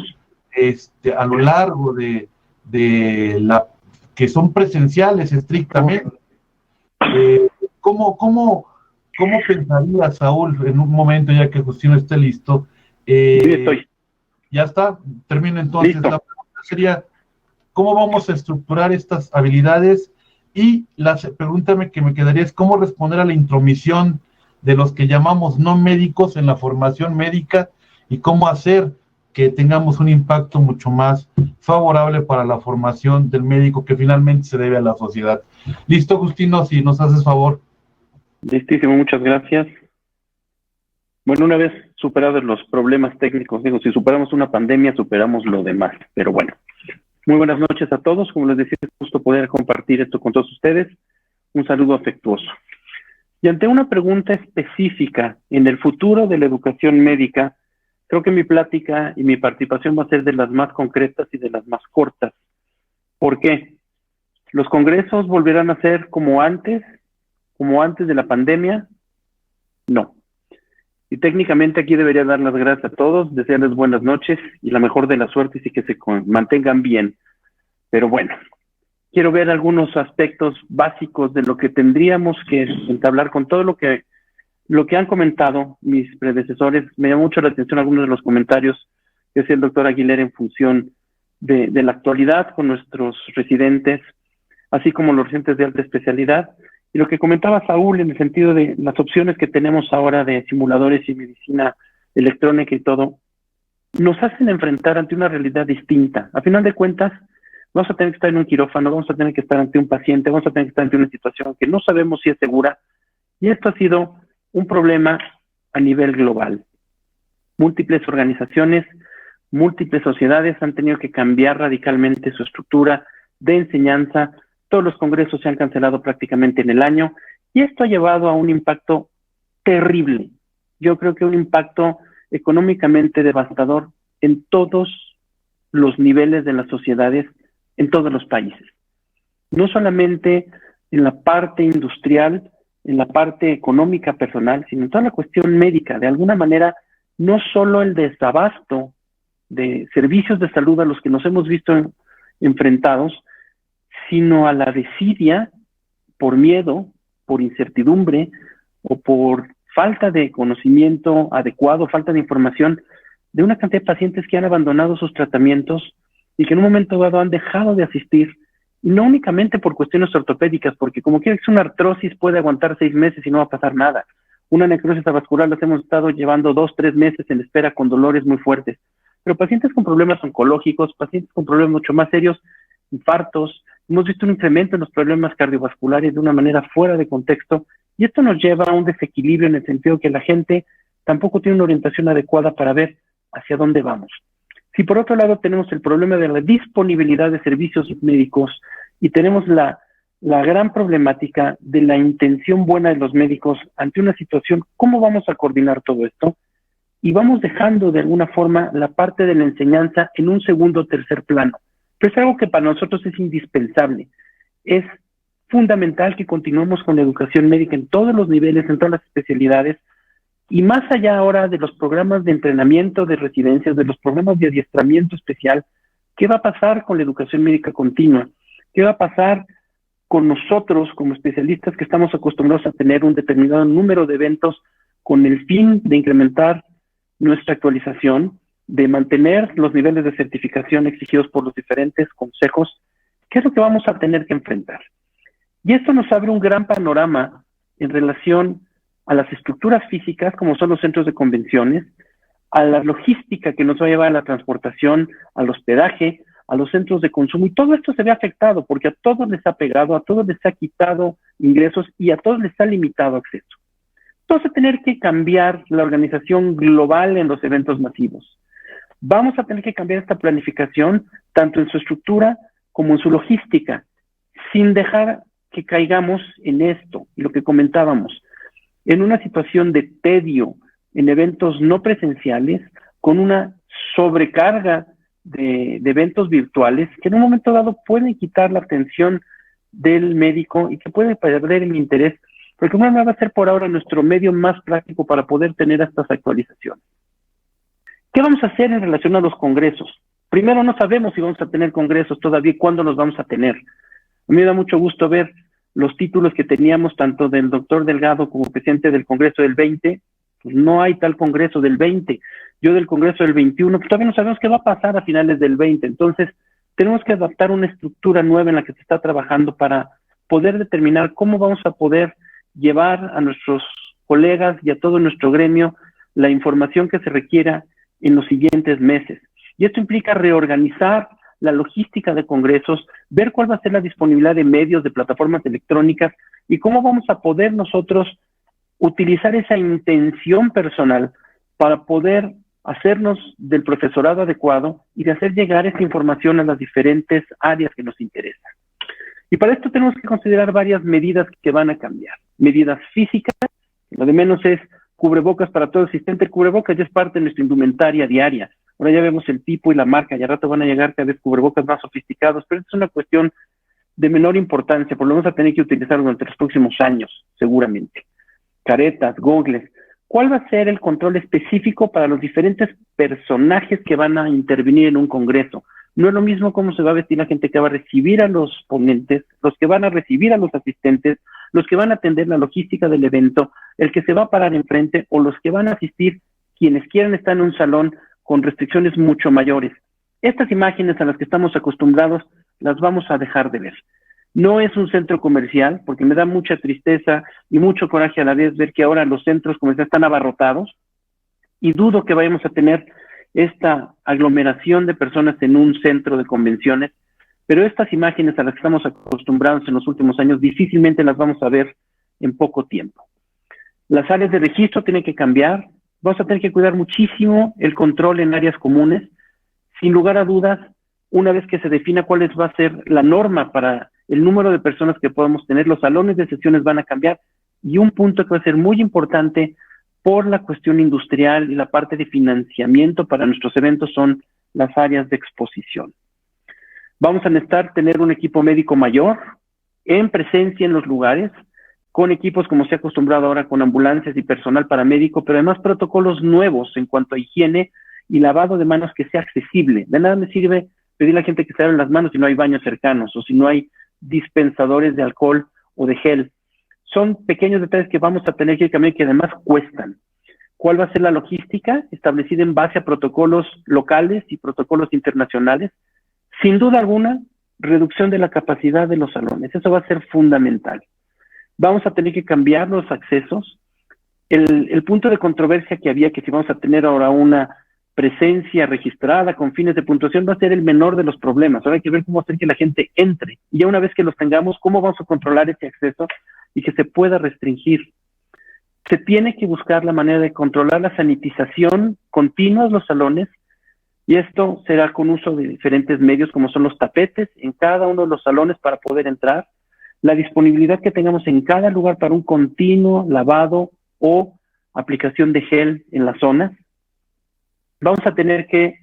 S7: a lo largo de que son presenciales estrictamente. ¿Cómo pensaría, Saúl, en un momento, ya que Justino esté listo?
S6: Sí, estoy.
S7: Ya está, termino entonces.
S6: Listo.
S7: La pregunta sería, ¿cómo vamos a estructurar estas habilidades? Y la pregunta que me quedaría es, ¿cómo responder a la intromisión de los que llamamos no médicos en la formación médica y cómo hacer que tengamos un impacto mucho más favorable para la formación del médico que finalmente se debe a la sociedad? Listo, Justino, si nos haces favor.
S6: Listísimo, muchas gracias. Bueno, una vez superados los problemas técnicos, digo, si superamos una pandemia, superamos lo demás, pero bueno. Muy buenas noches a todos, como les decía, es gusto poder compartir esto con todos ustedes. Un saludo afectuoso. Y ante una pregunta específica en el futuro de la educación médica, creo que mi plática y mi participación va a ser de las más concretas y de las más cortas. ¿Por qué? ¿Los congresos volverán a ser como antes de la pandemia? No. Y técnicamente aquí debería dar las gracias a todos, desearles buenas noches y la mejor de las suertes y que se mantengan bien. Pero bueno, quiero ver algunos aspectos básicos de lo que tendríamos que entablar con todo lo que han comentado mis predecesores. Me llamó mucho la atención algunos de los comentarios que hacía el doctor Aguilera en función de la actualidad con nuestros residentes, así como los residentes de alta especialidad. Y lo que comentaba Saúl en el sentido de las opciones que tenemos ahora de simuladores y medicina electrónica y todo, nos hacen enfrentar ante una realidad distinta. A final de cuentas, vamos a tener que estar en un quirófano, vamos a tener que estar ante un paciente, vamos a tener que estar ante una situación que no sabemos si es segura. Y esto ha sido un problema a nivel global. Múltiples organizaciones, múltiples sociedades han tenido que cambiar radicalmente su estructura de enseñanza. Todos los congresos se han cancelado prácticamente en el año y esto ha llevado a un impacto terrible. Yo creo que un impacto económicamente devastador en todos los niveles de las sociedades, en todos los países. No solamente en la parte industrial, en la parte económica personal, sino en toda la cuestión médica. De alguna manera, no solo el desabasto de servicios de salud a los que nos hemos visto enfrentados, sino a la desidia por miedo, por incertidumbre o por falta de conocimiento adecuado, falta de información de una cantidad de pacientes que han abandonado sus tratamientos y que en un momento dado han dejado de asistir, y no únicamente por cuestiones ortopédicas, porque como quiera que una artrosis puede aguantar 6 meses y no va a pasar nada. Una necrosis avascular las hemos estado llevando 2-3 meses en espera con dolores muy fuertes. Pero pacientes con problemas oncológicos, pacientes con problemas mucho más serios, infartos, hemos visto un incremento en los problemas cardiovasculares de una manera fuera de contexto, y esto nos lleva a un desequilibrio en el sentido que la gente tampoco tiene una orientación adecuada para ver hacia dónde vamos. Si por otro lado tenemos el problema de la disponibilidad de servicios médicos y tenemos la gran problemática de la intención buena de los médicos ante una situación, ¿cómo vamos a coordinar todo esto? Y vamos dejando de alguna forma la parte de la enseñanza en un segundo o tercer plano. Pero es algo que para nosotros es indispensable. Es fundamental que continuemos con la educación médica en todos los niveles, en todas las especialidades, y más allá ahora de los programas de entrenamiento de residencias, de los programas de adiestramiento especial. ¿Qué va a pasar con la educación médica continua? ¿Qué va a pasar con nosotros como especialistas que estamos acostumbrados a tener un determinado número de eventos con el fin de incrementar nuestra actualización, de mantener los niveles de certificación exigidos por los diferentes consejos? ¿Qué es lo que vamos a tener que enfrentar? Y esto nos abre un gran panorama en relación a las estructuras físicas, como son los centros de convenciones, a la logística que nos va a llevar a la transportación, al hospedaje, a los centros de consumo, y todo esto se ve afectado porque a todos les ha pegado, a todos les ha quitado ingresos y a todos les ha limitado acceso. Entonces, tener que cambiar la organización global en los eventos masivos. Vamos a tener que cambiar esta planificación, tanto en su estructura como en su logística, sin dejar que caigamos en esto, lo que comentábamos, en una situación de tedio en eventos no presenciales, con una sobrecarga de eventos virtuales que en un momento dado pueden quitar la atención del médico y que puede perder el interés, porque uno va a ser por ahora nuestro medio más práctico para poder tener estas actualizaciones. ¿Qué vamos a hacer en relación a los congresos? Primero, no sabemos si vamos a tener congresos todavía y cuándo los vamos a tener. A mí me da mucho gusto ver los títulos que teníamos tanto del doctor Delgado como presidente del Congreso del 20, pues no hay tal Congreso del 20. Yo del Congreso del 21, pues todavía no sabemos qué va a pasar a finales del 20. Entonces, tenemos que adaptar una estructura nueva en la que se está trabajando para poder determinar cómo vamos a poder llevar a nuestros colegas y a todo nuestro gremio la información que se requiera en los siguientes meses. Y esto implica reorganizar la logística de congresos, ver cuál va a ser la disponibilidad de medios, de plataformas electrónicas y cómo vamos a poder nosotros utilizar esa intención personal para poder hacernos del profesorado adecuado y de hacer llegar esta información a las diferentes áreas que nos interesan. Y para esto tenemos que considerar varias medidas que van a cambiar. Medidas físicas, lo de menos es cubrebocas para todo asistente. El cubrebocas ya es parte de nuestra indumentaria diaria. Ahora ya vemos el tipo y la marca, y al rato van a llegar cada vez cubrebocas más sofisticados, pero es una cuestión de menor importancia, por lo menos a tener que utilizar durante los próximos años, seguramente. Caretas, gogles. ¿Cuál va a ser el control específico para los diferentes personajes que van a intervenir en un congreso? No es lo mismo cómo se va a vestir la gente que va a recibir a los ponentes, los que van a recibir a los asistentes, los que van a atender la logística del evento, el que se va a parar enfrente o los que van a asistir, quienes quieran estar en un salón con restricciones mucho mayores. Estas imágenes a las que estamos acostumbrados las vamos a dejar de ver. No es un centro comercial, porque me da mucha tristeza y mucho coraje a la vez ver que ahora los centros comerciales están abarrotados y dudo que vayamos a tener esta aglomeración de personas en un centro de convenciones, pero estas imágenes a las que estamos acostumbrados en los últimos años difícilmente las vamos a ver en poco tiempo. Las áreas de registro tienen que cambiar, vamos a tener que cuidar muchísimo el control en áreas comunes. Sin lugar a dudas, una vez que se defina cuál va a ser la norma para el número de personas que podemos tener, los salones de sesiones van a cambiar. Y un punto que va a ser muy importante por la cuestión industrial y la parte de financiamiento para nuestros eventos son las áreas de exposición. Vamos a necesitar tener un equipo médico mayor en presencia en los lugares, con equipos como se ha acostumbrado ahora, con ambulancias y personal paramédico, pero además protocolos nuevos en cuanto a higiene y lavado de manos que sea accesible. De nada me sirve pedir a la gente que se laven las manos si no hay baños cercanos o si no hay dispensadores de alcohol o de gel. Son pequeños detalles que vamos a tener que cambiar, que además cuestan. ¿Cuál va a ser la logística establecida en base a protocolos locales y protocolos internacionales? Sin duda alguna, reducción de la capacidad de los salones. Eso va a ser fundamental. Vamos a tener que cambiar los accesos. El punto de controversia que había, que si vamos a tener ahora una presencia registrada con fines de puntuación, va a ser el menor de los problemas. Ahora hay que ver cómo hacer que la gente entre. Y ya una vez que los tengamos, cómo vamos a controlar ese acceso y que se pueda restringir. Se tiene que buscar la manera de controlar la sanitización continua de los salones, y esto será con uso de diferentes medios, como son los tapetes en cada uno de los salones para poder entrar, la disponibilidad que tengamos en cada lugar para un continuo lavado o aplicación de gel en las zonas. Vamos a tener que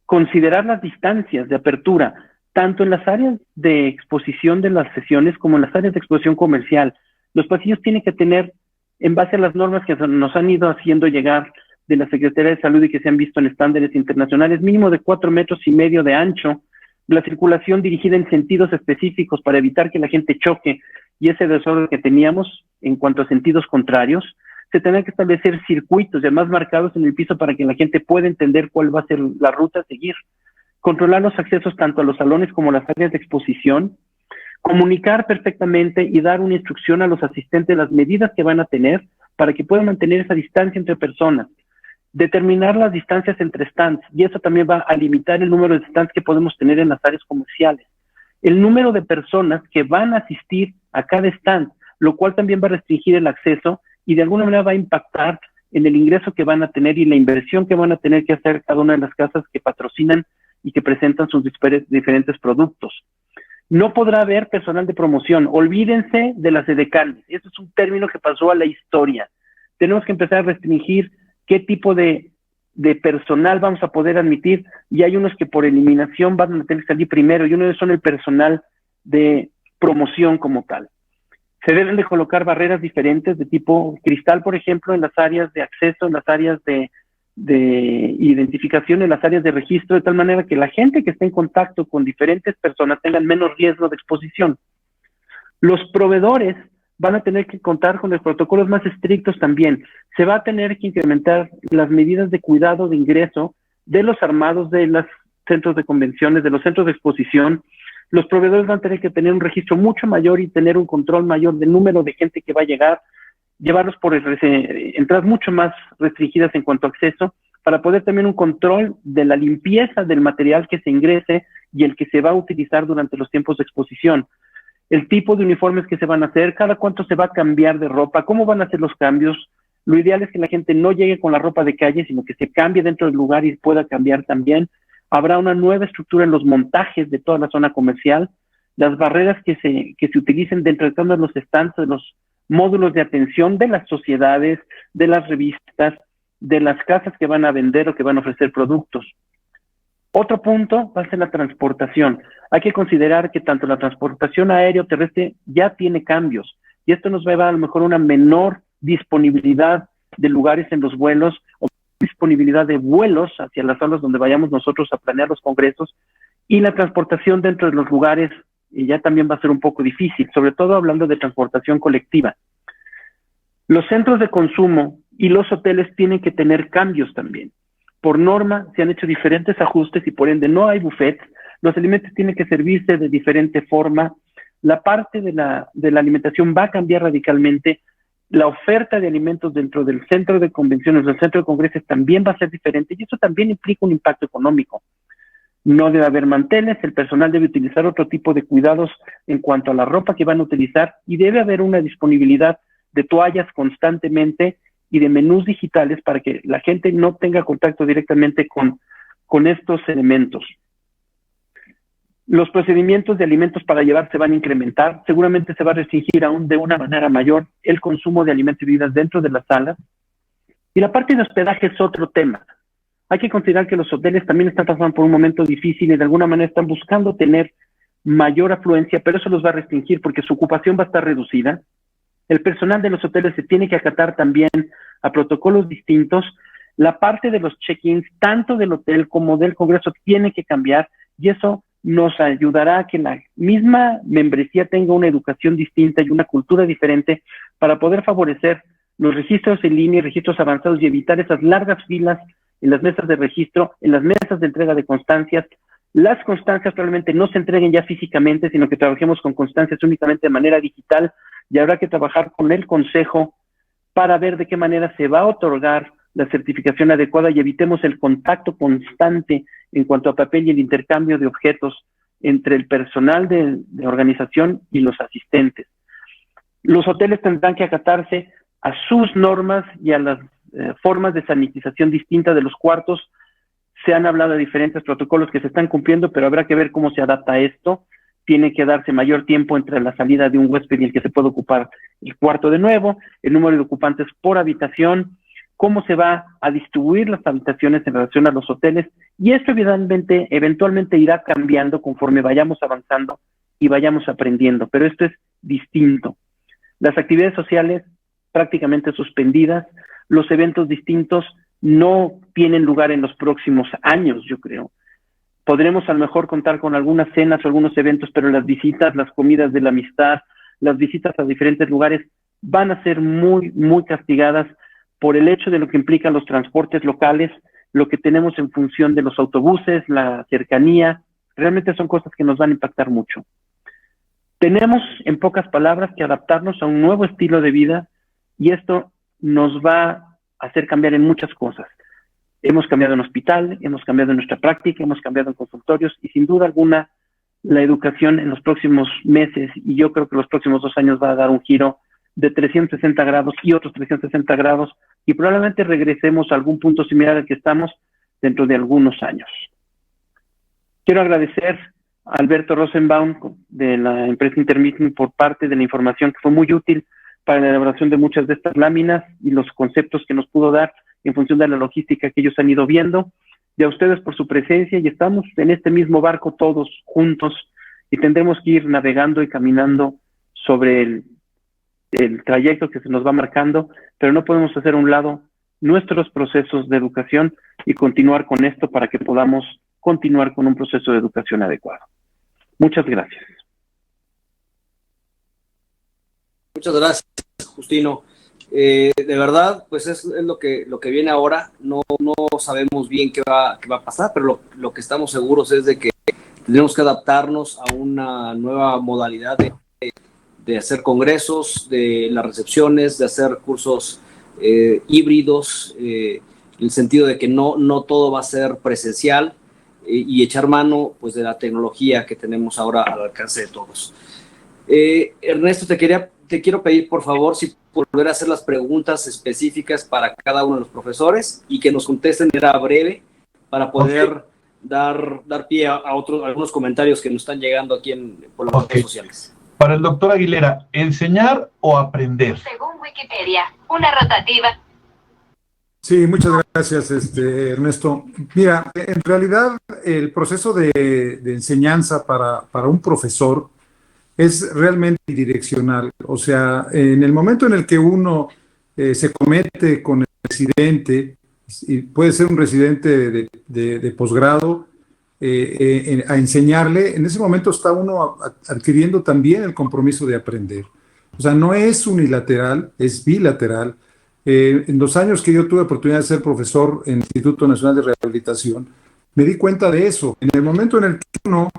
S6: considerar las distancias de apertura, tanto en las áreas de exposición de las sesiones como en las áreas de exposición comercial. Los pasillos tienen que tener, en base a las normas que nos han ido haciendo llegar de la Secretaría de Salud y que se han visto en estándares internacionales, mínimo de 4,5 metros de ancho, la circulación dirigida en sentidos específicos para evitar que la gente choque y ese desorden que teníamos en cuanto a sentidos contrarios. Se tendrán que establecer circuitos ya más marcados en el piso para que la gente pueda entender cuál va a ser la ruta a seguir. Controlar los accesos tanto a los salones como a las áreas de exposición. Comunicar perfectamente y dar una instrucción a los asistentes de las medidas que van a tener para que puedan mantener esa distancia entre personas. Determinar las distancias entre stands, y eso también va a limitar el número de stands que podemos tener en las áreas comerciales. El número de personas que van a asistir a cada stand, lo cual también va a restringir el acceso y de alguna manera va a impactar en el ingreso que van a tener y la inversión que van a tener que hacer cada una de las casas que patrocinan y que presentan sus diferentes productos. No podrá haber personal de promoción. Olvídense de las edecanes. Eso es un término que pasó a la historia. Tenemos que empezar a restringir qué tipo de personal vamos a poder admitir, y hay unos que por eliminación van a tener que salir primero, y uno de ellos son el personal de promoción como tal. Se deben de colocar barreras diferentes de tipo cristal, por ejemplo, en las áreas de acceso, en las áreas de identificación, en las áreas de registro, de tal manera que la gente que esté en contacto con diferentes personas tengan menos riesgo de exposición. Los proveedores van a tener que contar con los protocolos más estrictos también. Se va a tener que incrementar las medidas de cuidado de ingreso de los armados, de los centros de convenciones, de los centros de exposición. Los proveedores van a tener que tener un registro mucho mayor y tener un control mayor del número de gente que va a llegar, llevarlos por entradas mucho más restringidas en cuanto a acceso, para poder tener un control de la limpieza del material que se ingrese y el que se va a utilizar durante los tiempos de exposición. El tipo de uniformes que se van a hacer, cada cuánto se va a cambiar de ropa, cómo van a ser los cambios. Lo ideal es que la gente no llegue con la ropa de calle, sino que se cambie dentro del lugar y pueda cambiar también. Habrá una nueva estructura en los montajes de toda la zona comercial. Las barreras que se utilicen dentro de todos los stands, de los módulos de atención de las sociedades, de las revistas, de las casas que van a vender o que van a ofrecer productos. Otro punto va a ser la transportación. Hay que considerar que tanto la transportación aérea o terrestre ya tiene cambios, y esto nos va a llevar a lo mejor una menor disponibilidad de lugares en los vuelos, o disponibilidad de vuelos hacia las zonas donde vayamos nosotros a planear los congresos, y la transportación dentro de los lugares ya también va a ser un poco difícil, sobre todo hablando de transportación colectiva. Los centros de consumo y los hoteles tienen que tener cambios también. Por norma se han hecho diferentes ajustes y por ende no hay buffets. Los alimentos tienen que servirse de diferente forma. La parte de la alimentación va a cambiar radicalmente. La oferta de alimentos dentro del centro de convenciones, del centro de congresos también va a ser diferente, y eso también implica un impacto económico. No debe haber manteles, el personal debe utilizar otro tipo de cuidados en cuanto a la ropa que van a utilizar, y debe haber una disponibilidad de toallas constantemente y de menús digitales para que la gente no tenga contacto directamente con estos elementos. Los procedimientos de alimentos para llevar se van a incrementar. Seguramente se va a restringir aún de una manera mayor el consumo de alimentos y bebidas dentro de las salas. Y la parte de hospedaje es otro tema. Hay que considerar que los hoteles también están pasando por un momento difícil y de alguna manera están buscando tener mayor afluencia, pero eso los va a restringir porque su ocupación va a estar reducida. El personal de los hoteles se tiene que acatar también a protocolos distintos. La parte de los check-ins, tanto del hotel como del congreso, tiene que cambiar, y eso nos ayudará a que la misma membresía tenga una educación distinta y una cultura diferente para poder favorecer los registros en línea y registros avanzados y evitar esas largas filas en las mesas de registro, en las mesas de entrega de constancias. Las constancias probablemente no se entreguen ya físicamente, sino que trabajemos con constancias únicamente de manera digital, y habrá que trabajar con el consejo para ver de qué manera se va a otorgar la certificación adecuada y evitemos el contacto constante en cuanto a papel y el intercambio de objetos entre el personal de organización y los asistentes. Los hoteles tendrán que acatarse a sus normas y a las formas de sanitización distintas de los cuartos. Se han hablado de diferentes protocolos que se están cumpliendo, pero habrá que ver cómo se adapta a esto. Tiene que darse mayor tiempo entre la salida de un huésped y el que se puede ocupar el cuarto de nuevo, el número de ocupantes por habitación, cómo se va a distribuir las habitaciones en relación a los hoteles, y esto eventualmente irá cambiando conforme vayamos avanzando y vayamos aprendiendo, pero esto es distinto. Las actividades sociales prácticamente suspendidas, los eventos distintos no tienen lugar en los próximos años, yo creo. Podremos a lo mejor contar con algunas cenas o algunos eventos, pero las visitas, las comidas de la amistad, las visitas a diferentes lugares van a ser muy, muy castigadas por el hecho de lo que implican los transportes locales, lo que tenemos en función de los autobuses, la cercanía. Realmente son cosas que nos van a impactar mucho. Tenemos, en pocas palabras, que adaptarnos a un nuevo estilo de vida, y esto nos va a hacer cambiar en muchas cosas. Hemos cambiado en hospital, hemos cambiado en nuestra práctica, hemos cambiado en consultorios, y sin duda alguna la educación en los próximos meses, y yo creo que los próximos 2 años, va a dar un giro de 360 grados y otros 360 grados, y probablemente regresemos a algún punto similar al que estamos dentro de algunos años. Quiero agradecer Alberto Rosenbaum de la empresa Intermeeting por parte de la información que fue muy útil para la elaboración de muchas de estas láminas y los conceptos que nos pudo dar en función de la logística que ellos han ido viendo, y a ustedes por su presencia, y estamos en este mismo barco todos juntos y tendremos que ir navegando y caminando sobre el trayecto que se nos va marcando, pero no podemos hacer a un lado nuestros procesos de educación y continuar con esto para que podamos continuar con un proceso de educación adecuado. Muchas gracias.
S2: Muchas gracias, Justino. De verdad, pues es lo que viene ahora. No sabemos bien qué va a pasar, pero lo que estamos seguros es de que tenemos que adaptarnos a una nueva modalidad de hacer congresos, de las recepciones, de hacer cursos híbridos, en el sentido de que no todo va a ser presencial, y echar mano pues de la tecnología que tenemos ahora al alcance de todos. Ernesto, te quiero pedir por favor si volver a hacer las preguntas específicas para cada uno de los profesores y que nos contesten de manera breve para poder dar pie a algunos comentarios que nos están llegando aquí por las redes sociales.
S7: Para el doctor Aguilera, ¿enseñar o aprender?
S8: Según Wikipedia, una rotativa.
S3: Sí, muchas gracias, Ernesto. Mira, en realidad el proceso de enseñanza para un profesor es realmente bidireccional. O sea, en el momento en el que uno se comete con el residente, y puede ser un residente de posgrado, a enseñarle, en ese momento está uno adquiriendo también el compromiso de aprender. O sea, no es unilateral, es bilateral. En los años que yo tuve oportunidad de ser profesor en el Instituto Nacional de Rehabilitación, me di cuenta de eso. En el momento en el que uno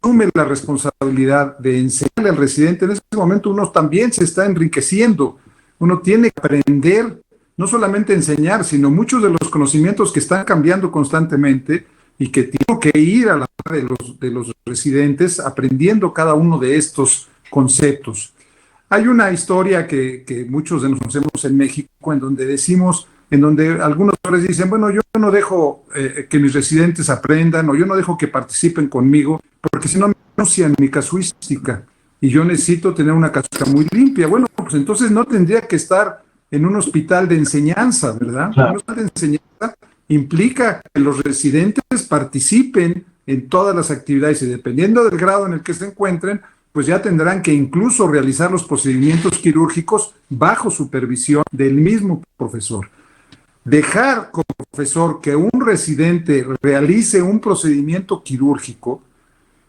S3: asume la responsabilidad de enseñarle al residente, en ese momento uno también se está enriqueciendo. Uno tiene que aprender, no solamente enseñar, sino muchos de los conocimientos que están cambiando constantemente y que tienen que ir a la par de los residentes aprendiendo cada uno de estos conceptos. Hay una historia que muchos de nosotros conocemos en México, en donde algunos profesores dicen, bueno, yo no dejo que mis residentes aprendan, o yo no dejo que participen conmigo, porque si no me anuncian mi casuística, y yo necesito tener una casuística muy limpia. Bueno, pues entonces no tendría que estar en un hospital de enseñanza, ¿verdad?
S7: Claro.
S3: Un hospital de enseñanza implica que los residentes participen en todas las actividades, y dependiendo del grado en el que se encuentren, pues ya tendrán que incluso realizar los procedimientos quirúrgicos bajo supervisión del mismo profesor. Dejar como profesor que un residente realice un procedimiento quirúrgico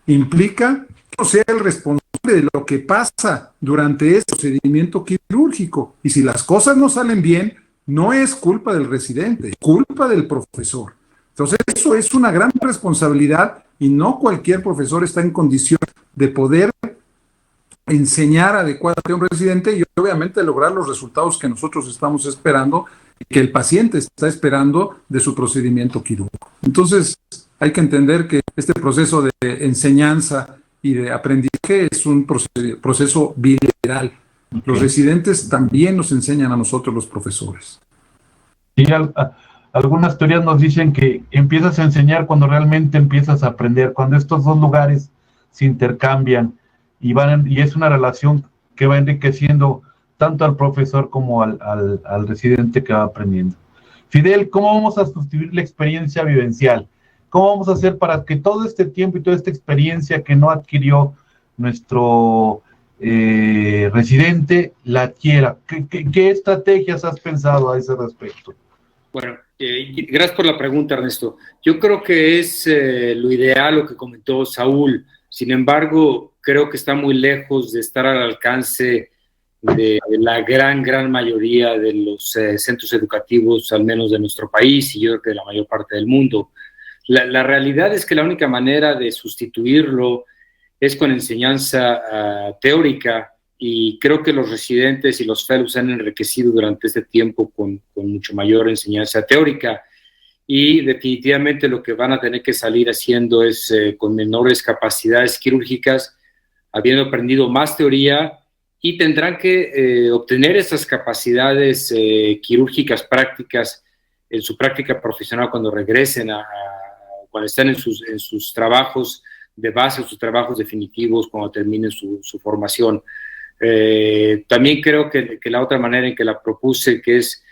S3: implica que no sea el responsable de lo que pasa durante ese procedimiento quirúrgico. Y si las cosas no salen bien, no es culpa del residente, es culpa del profesor. Entonces, eso es una gran responsabilidad y no cualquier profesor está en condición de poder enseñar adecuadamente a un residente y obviamente lograr los resultados que nosotros estamos esperando y que el paciente está esperando de su procedimiento quirúrgico. Entonces, hay que entender que este proceso de enseñanza y de aprendizaje es un proceso bilateral. Los residentes también nos enseñan a nosotros los profesores.
S7: Y algunas teorías nos dicen que empiezas a enseñar cuando realmente empiezas a aprender, cuando estos dos lugares se intercambian y es una relación que va enriqueciendo tanto al profesor como al residente que va aprendiendo. Fidel, ¿cómo vamos a sustituir la experiencia vivencial? ¿Cómo vamos a hacer para que todo este tiempo y toda esta experiencia que no adquirió nuestro residente la adquiera? ¿Qué estrategias has pensado a ese respecto?
S4: Bueno, gracias por la pregunta, Ernesto. Yo creo que es lo ideal lo que comentó Saúl. Sin embargo, creo que está muy lejos de estar al alcance de la gran mayoría de los centros educativos, al menos de nuestro país, y yo creo que de la mayor parte del mundo. La realidad es que la única manera de sustituirlo es con enseñanza teórica, y creo que los residentes y los fellows se han enriquecido durante este tiempo con mucho mayor enseñanza teórica, y definitivamente lo que van a tener que salir haciendo es con menores capacidades quirúrgicas, habiendo aprendido más teoría, y tendrán que obtener esas capacidades quirúrgicas prácticas en su práctica profesional cuando regresen cuando estén en sus trabajos de base a sus trabajos definitivos cuando terminen su formación. También creo que la otra manera en que la propuse, que es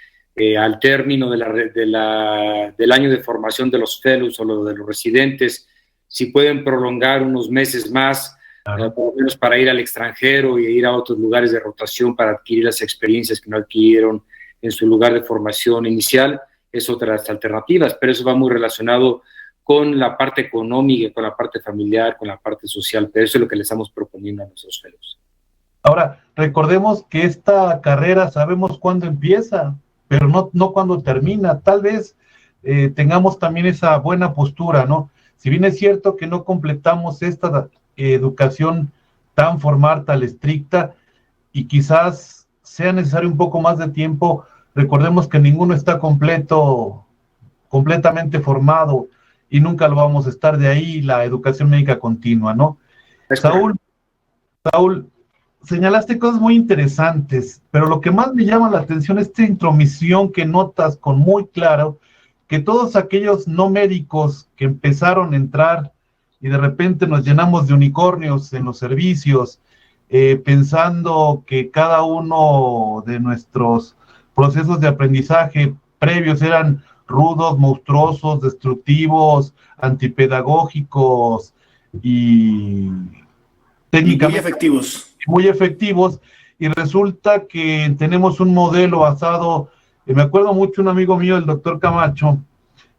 S4: al término del año de formación de los fellows o de los residentes, si pueden prolongar unos meses más, por lo menos para ir al extranjero y ir a otros lugares de rotación para adquirir las experiencias que no adquirieron en su lugar de formación inicial, es otra de las alternativas, pero eso va muy relacionado con la parte económica, con la parte familiar, con la parte social, pero eso es lo que le estamos proponiendo a nuestros fellows.
S7: Ahora, recordemos que esta carrera sabemos cuándo empieza, pero no cuándo termina. Tal vez tengamos también esa buena postura, ¿no? Si bien es cierto que no completamos esta educación tan formal, tan estricta, y quizás sea necesario un poco más de tiempo, recordemos que ninguno está completamente formado, y nunca lo vamos a estar. De ahí la educación médica continua, ¿no? Saúl, señalaste cosas muy interesantes, pero lo que más me llama la atención es esta intromisión que notas con muy claro, que todos aquellos no médicos que empezaron a entrar y de repente nos llenamos de unicornios en los servicios, pensando que cada uno de nuestros procesos de aprendizaje previos eran rudos, monstruosos, destructivos, antipedagógicos y técnicamente muy efectivos, y resulta que tenemos un modelo basado, me acuerdo mucho un amigo mío, el doctor Camacho,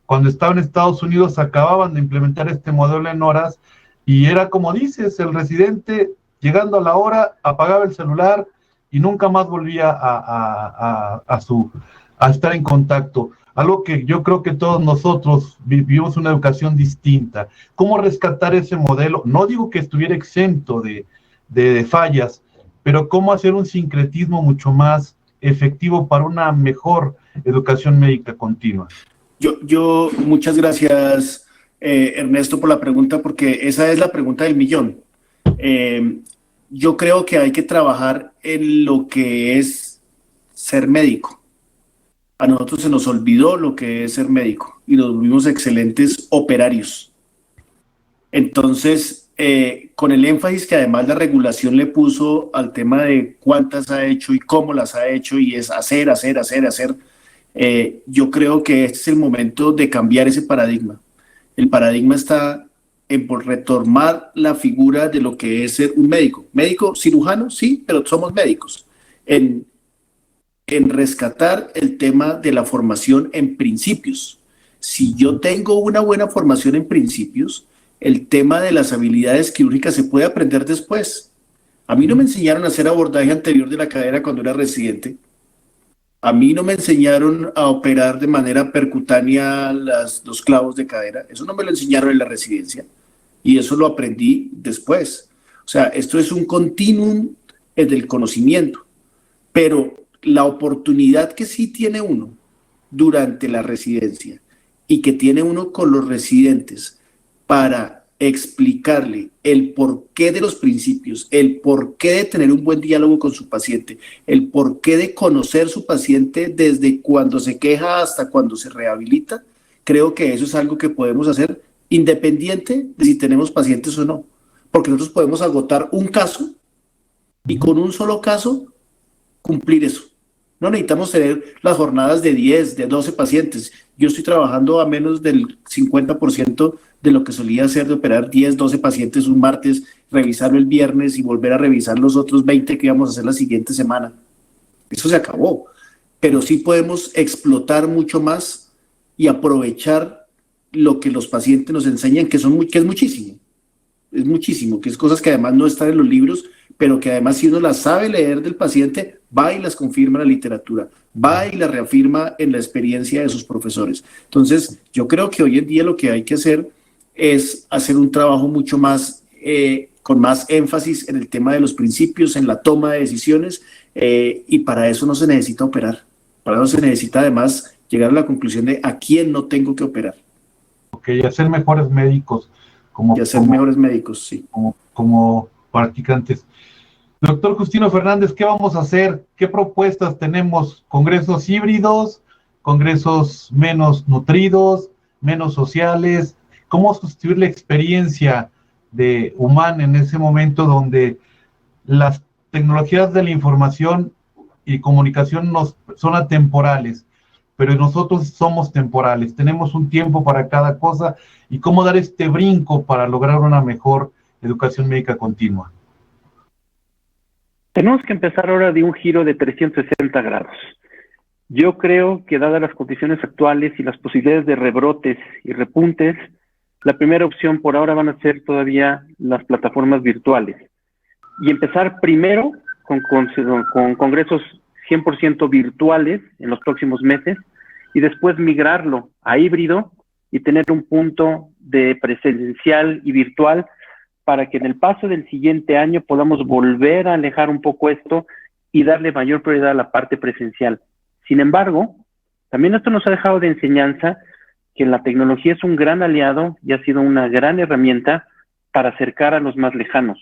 S7: cuando estaba en Estados Unidos acababan de implementar este modelo en horas, y era como dices, el residente llegando a la hora apagaba el celular y nunca más volvía a estar en contacto. Algo que yo creo que todos nosotros vivimos una educación distinta. ¿Cómo rescatar ese modelo? No digo que estuviera exento de fallas, pero cómo hacer un sincretismo mucho más efectivo para una mejor educación médica continua.
S5: Yo muchas gracias, Ernesto, por la pregunta, porque esa es la pregunta del millón. Yo creo que hay que trabajar en lo que es ser médico. A nosotros se nos olvidó lo que es ser médico y nos volvimos excelentes operarios. Entonces, con el énfasis que además la regulación le puso al tema de cuántas ha hecho y cómo las ha hecho, y es hacer, yo creo que este es el momento de cambiar ese paradigma. El paradigma está en por retomar la figura de lo que es ser un médico. Médico cirujano, sí, pero somos médicos. En rescatar el tema de la formación en principios. Si yo tengo una buena formación en principios, el tema de las habilidades quirúrgicas se puede aprender después. A mí no me enseñaron a hacer abordaje anterior de la cadera cuando era residente. A mí no me enseñaron a operar de manera percutánea los clavos de cadera. Eso no me lo enseñaron en la residencia. Y eso lo aprendí después. O sea, esto es un continuum del conocimiento. Pero la oportunidad que sí tiene uno durante la residencia y que tiene uno con los residentes para explicarle el porqué de los principios, el porqué de tener un buen diálogo con su paciente, el porqué de conocer su paciente desde cuando se queja hasta cuando se rehabilita, creo que eso es algo que podemos hacer independiente de si tenemos pacientes o no, porque nosotros podemos agotar un caso y con un solo caso cumplir eso. No necesitamos tener las jornadas de 10, de 12 pacientes. Yo estoy trabajando a menos del 50% de lo que solía hacer, de operar 10, 12 pacientes un martes, revisarlo el viernes y volver a revisar los otros 20 que íbamos a hacer la siguiente semana. Eso se acabó. Pero sí podemos explotar mucho más y aprovechar lo que los pacientes nos enseñan, que es muchísimo. Es muchísimo, que es cosas que además no están en los libros, pero que además si uno las sabe leer del paciente, va y las confirma en la literatura, va y las reafirma en la experiencia de sus profesores. Entonces, yo creo que hoy en día lo que hay que hacer es hacer un trabajo mucho más, con más énfasis en el tema de los principios, en la toma de decisiones, y para eso no se necesita operar. Para eso se necesita además llegar a la conclusión de a quién no tengo que operar.
S7: Ok, y hacer mejores médicos.
S5: Mejores médicos, sí.
S7: Como practicantes. Doctor Justino Fernández, ¿qué vamos a hacer? ¿Qué propuestas tenemos? ¿Congresos híbridos? ¿Congresos menos nutridos? ¿Menos sociales? ¿Cómo sustituir la experiencia humana en ese momento donde las tecnologías de la información y comunicación son atemporales, pero nosotros somos temporales, tenemos un tiempo para cada cosa, y cómo dar este brinco para lograr una mejor educación médica continua.
S6: Tenemos que empezar ahora de un giro de 360 grados. Yo creo que dadas las condiciones actuales y las posibilidades de rebrotes y repuntes, la primera opción por ahora van a ser todavía las plataformas virtuales. Y empezar primero con congresos 100% virtuales en los próximos meses, y después migrarlo a híbrido y tener un punto de presencial y virtual para que en el paso del siguiente año podamos volver a alejar un poco esto y darle mayor prioridad a la parte presencial. Sin embargo, también esto nos ha dejado de enseñanza que la tecnología es un gran aliado y ha sido una gran herramienta para acercar a los más lejanos.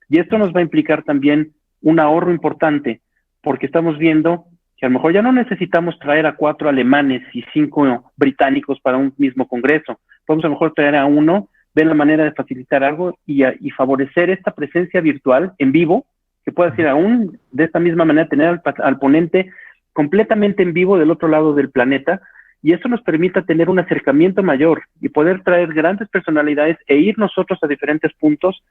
S6: Y esto nos va a implicar también un ahorro importante, porque estamos viendo que a lo mejor ya no necesitamos traer a 4 alemanes y 5 británicos para un mismo congreso. Podemos a lo mejor traer a uno, ver la manera de facilitar algo y favorecer esta presencia virtual en vivo, que pueda ser aún de esta misma manera tener al ponente completamente en vivo del otro lado del planeta, y eso nos permita tener un acercamiento mayor y poder traer grandes personalidades e ir nosotros a diferentes puntos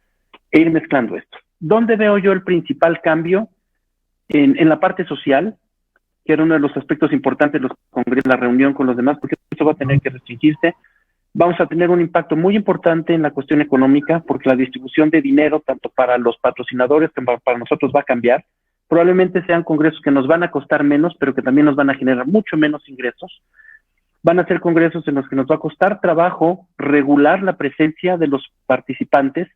S6: e ir mezclando esto. ¿Dónde veo yo el principal cambio? En la parte social, que era uno de los aspectos importantes de los congresos, la reunión con los demás, porque eso va a tener que restringirse. Vamos a tener un impacto muy importante en la cuestión económica, porque la distribución de dinero, tanto para los patrocinadores como para nosotros, va a cambiar. Probablemente sean congresos que nos van a costar menos, pero que también nos van a generar mucho menos ingresos. Van a ser congresos en los que nos va a costar trabajo regular la presencia de los participantes,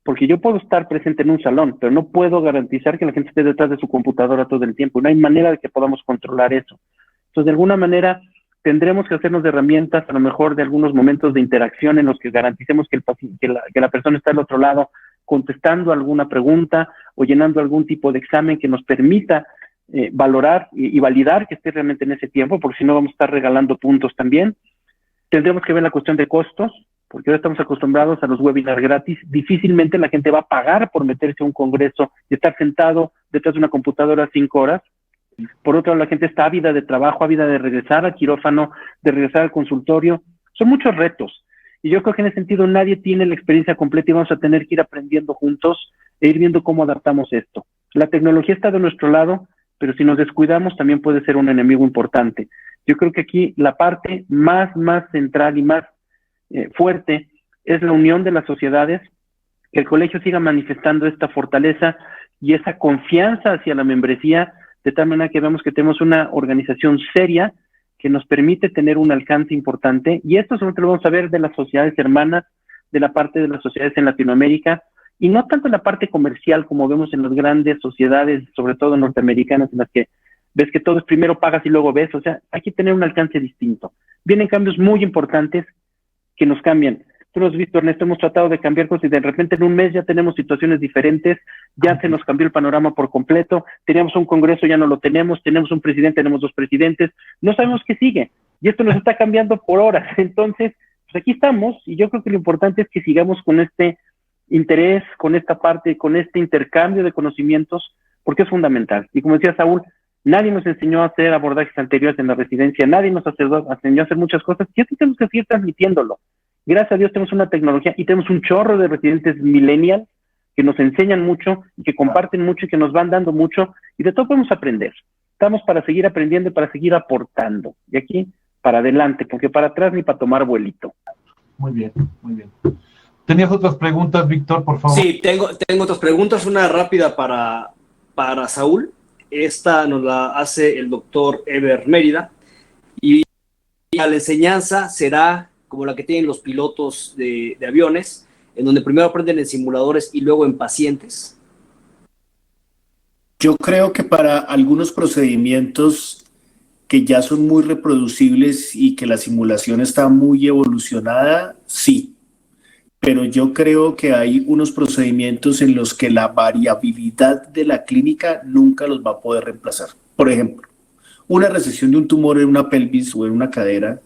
S6: porque yo puedo estar presente en un salón, pero no puedo garantizar que la gente esté detrás de su computadora todo el tiempo. No hay manera de que podamos controlar eso. Entonces, de alguna manera, tendremos que hacernos de herramientas, a lo mejor de algunos momentos de interacción en los que garanticemos que la persona está al otro lado contestando alguna pregunta o llenando algún tipo de examen que nos permita valorar y validar que esté realmente en ese tiempo, porque si no vamos a estar regalando puntos también. Tendremos que ver la cuestión de costos, porque ahora estamos acostumbrados a los webinars gratis. Difícilmente la gente va a pagar por meterse a un congreso y estar sentado detrás de una computadora 5 horas. Por otro lado, la gente está ávida de trabajo, ávida de regresar al quirófano, de regresar al consultorio. Son muchos retos. Y yo creo que en ese sentido nadie tiene la experiencia completa y vamos a tener que ir aprendiendo juntos e ir viendo cómo adaptamos esto. La tecnología está de nuestro lado, pero si nos descuidamos también puede ser un enemigo importante. Yo creo que aquí la parte más central y más fuerte es la unión de las sociedades, que el colegio siga manifestando esta fortaleza y esa confianza hacia la membresía, de tal manera que vemos que tenemos una organización seria que nos permite tener un alcance importante, y esto solamente lo vamos a ver de las sociedades hermanas, de la parte de las sociedades en Latinoamérica, y no tanto en la parte comercial como vemos en las grandes sociedades, sobre todo norteamericanas, en las que ves que todo es primero pagas y luego ves. O sea, hay que tener un alcance distinto. Vienen cambios muy importantes que nos cambian. Tú lo has visto, Ernesto, hemos tratado de cambiar cosas y de repente en un mes ya tenemos situaciones diferentes, ya se nos cambió el panorama por completo, teníamos un congreso, ya no lo tenemos un presidente, tenemos 2 presidentes, no sabemos qué sigue, y esto nos está cambiando por horas. Entonces, pues aquí estamos, y yo creo que lo importante es que sigamos con este interés, con esta parte, con este intercambio de conocimientos, porque es fundamental. Y como decía Saúl, nadie nos enseñó a hacer abordajes anteriores en la residencia, nadie nos enseñó a hacer muchas cosas, y esto tenemos que seguir transmitiéndolo. Gracias a Dios tenemos una tecnología y tenemos un chorro de residentes millennials que nos enseñan mucho, y que comparten mucho y que nos van dando mucho, y de todo podemos aprender. Estamos para seguir aprendiendo y para seguir aportando. Y aquí, para adelante, porque para atrás ni para tomar vuelito.
S7: Muy bien, muy bien. ¿Tenías otras preguntas, Víctor, por favor?
S2: Sí, tengo otras preguntas. Una rápida para Saúl. Esta nos la hace el doctor Eber Mérida. Y la enseñanza será como la que tienen los pilotos de aviones, en donde primero aprenden en simuladores y luego en pacientes.
S5: Yo creo que para algunos procedimientos que ya son muy reproducibles y que la simulación está muy evolucionada, sí. Pero yo creo que hay unos procedimientos en los que la variabilidad de la clínica nunca los va a poder reemplazar. Por ejemplo, una resección de un tumor en una pelvis o en una cadera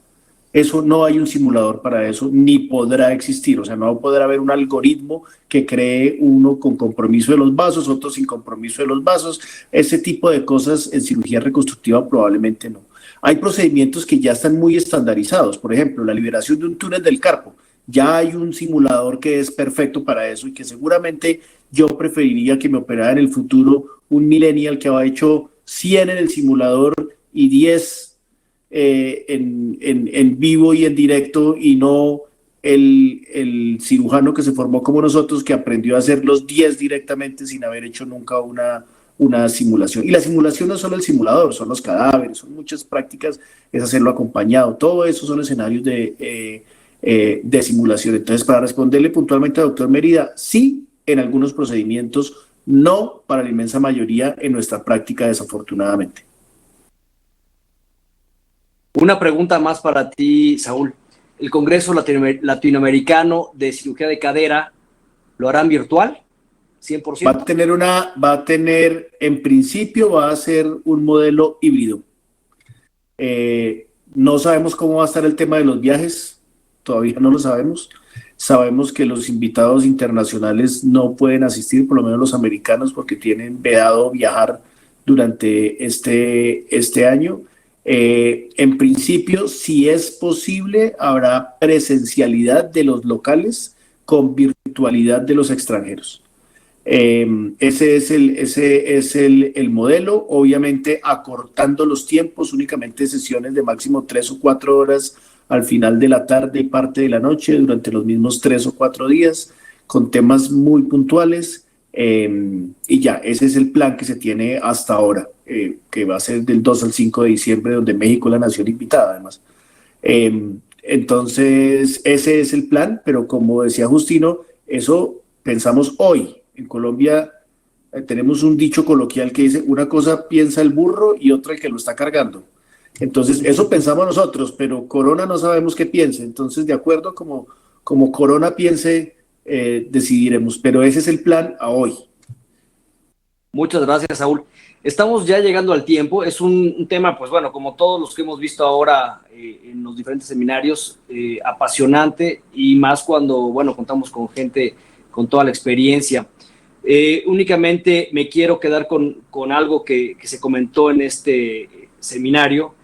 S5: Eso no hay un simulador para eso, ni podrá existir. O sea, no podrá haber un algoritmo que cree uno con compromiso de los vasos, otro sin compromiso de los vasos. Ese tipo de cosas en cirugía reconstructiva probablemente no. Hay procedimientos que ya están muy estandarizados. Por ejemplo, la liberación de un túnel del carpo. Ya hay un simulador que es perfecto para eso y que seguramente yo preferiría que me operara en el futuro un millennial que ha hecho 100 en el simulador y 10 en vivo y en directo, y no el cirujano que se formó como nosotros, que aprendió a hacer los 10 directamente sin haber hecho nunca una simulación. Y la simulación no es solo el simulador, son los cadáveres, son muchas prácticas, es hacerlo acompañado. Todo eso son escenarios de simulación. Entonces, para responderle puntualmente al doctor Mérida, sí, en algunos procedimientos, no para la inmensa mayoría en nuestra práctica, desafortunadamente.
S2: Una pregunta más para ti, Saúl. ¿El Congreso Latinoamericano de Cirugía de Cadera lo harán virtual? 100%.
S5: Va a tener, en principio, va a ser un modelo híbrido. No sabemos cómo va a estar el tema de los viajes, todavía no lo sabemos. Sabemos que los invitados internacionales no pueden asistir, por lo menos los americanos, porque tienen vedado viajar durante este año. En principio, si es posible, habrá presencialidad de los locales con virtualidad de los extranjeros. Ese es el modelo, obviamente acortando los tiempos, únicamente sesiones de máximo 3 o 4 horas al final de la tarde y parte de la noche durante los mismos 3 o 4 días, con temas muy puntuales. Y ya, ese es el plan que se tiene hasta ahora, que va a ser del 2 al 5 de diciembre, donde México es la nación invitada, además. Entonces, ese es el plan, pero como decía Justino, eso pensamos hoy. En Colombia tenemos un dicho coloquial que dice: una cosa piensa el burro y otra el que lo está cargando. Entonces, eso pensamos nosotros, pero Corona no sabemos qué piense. Entonces, de acuerdo como Corona piense, decidiremos, pero ese es el plan a hoy.
S2: Muchas gracias, Saúl. Estamos ya llegando al tiempo. Es un tema, pues bueno, como todos los que hemos visto ahora en los diferentes seminarios, apasionante, y más cuando, bueno, contamos con gente con toda la experiencia. Únicamente me quiero quedar con algo que se comentó en este seminario,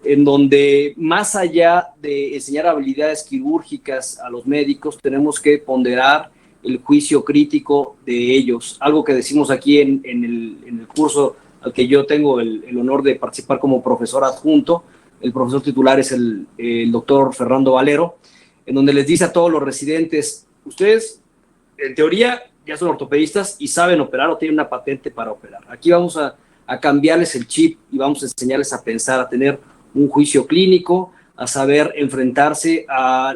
S2: en donde más allá de enseñar habilidades quirúrgicas a los médicos, tenemos que ponderar el juicio crítico de ellos. Algo que decimos aquí en el curso al que yo tengo el honor de participar como profesor adjunto. El profesor titular es el doctor Fernando Valero, en donde les dice a todos los residentes: ustedes, en teoría, ya son ortopedistas y saben operar o tienen una patente para operar. Aquí vamos a cambiarles el chip y vamos a enseñarles a pensar, a tener un juicio clínico, a saber enfrentarse a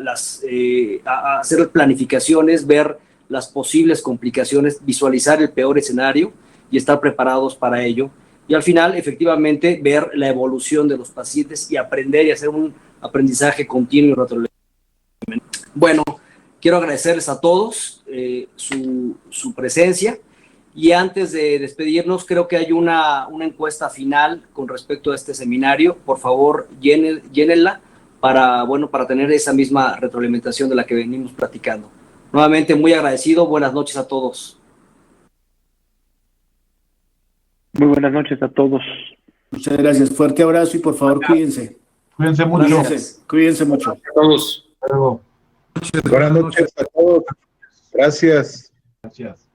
S2: hacer planificaciones, ver las posibles complicaciones, visualizar el peor escenario y estar preparados para ello. Y al final, efectivamente, ver la evolución de los pacientes y aprender y hacer un aprendizaje continuo y retroalimentación. Bueno, quiero agradecerles a todos su presencia. Y antes de despedirnos, creo que hay una encuesta final con respecto a este seminario. Por favor, llénenla para tener esa misma retroalimentación de la que venimos platicando. Nuevamente, muy agradecido. Buenas noches a todos.
S6: Muy buenas noches a todos.
S5: Muchas gracias. Fuerte abrazo y por favor, cuídense.
S7: Cuídense mucho.
S5: Cuídense mucho.
S4: A todos.
S1: Buenas noches a todos. Gracias.
S7: Gracias.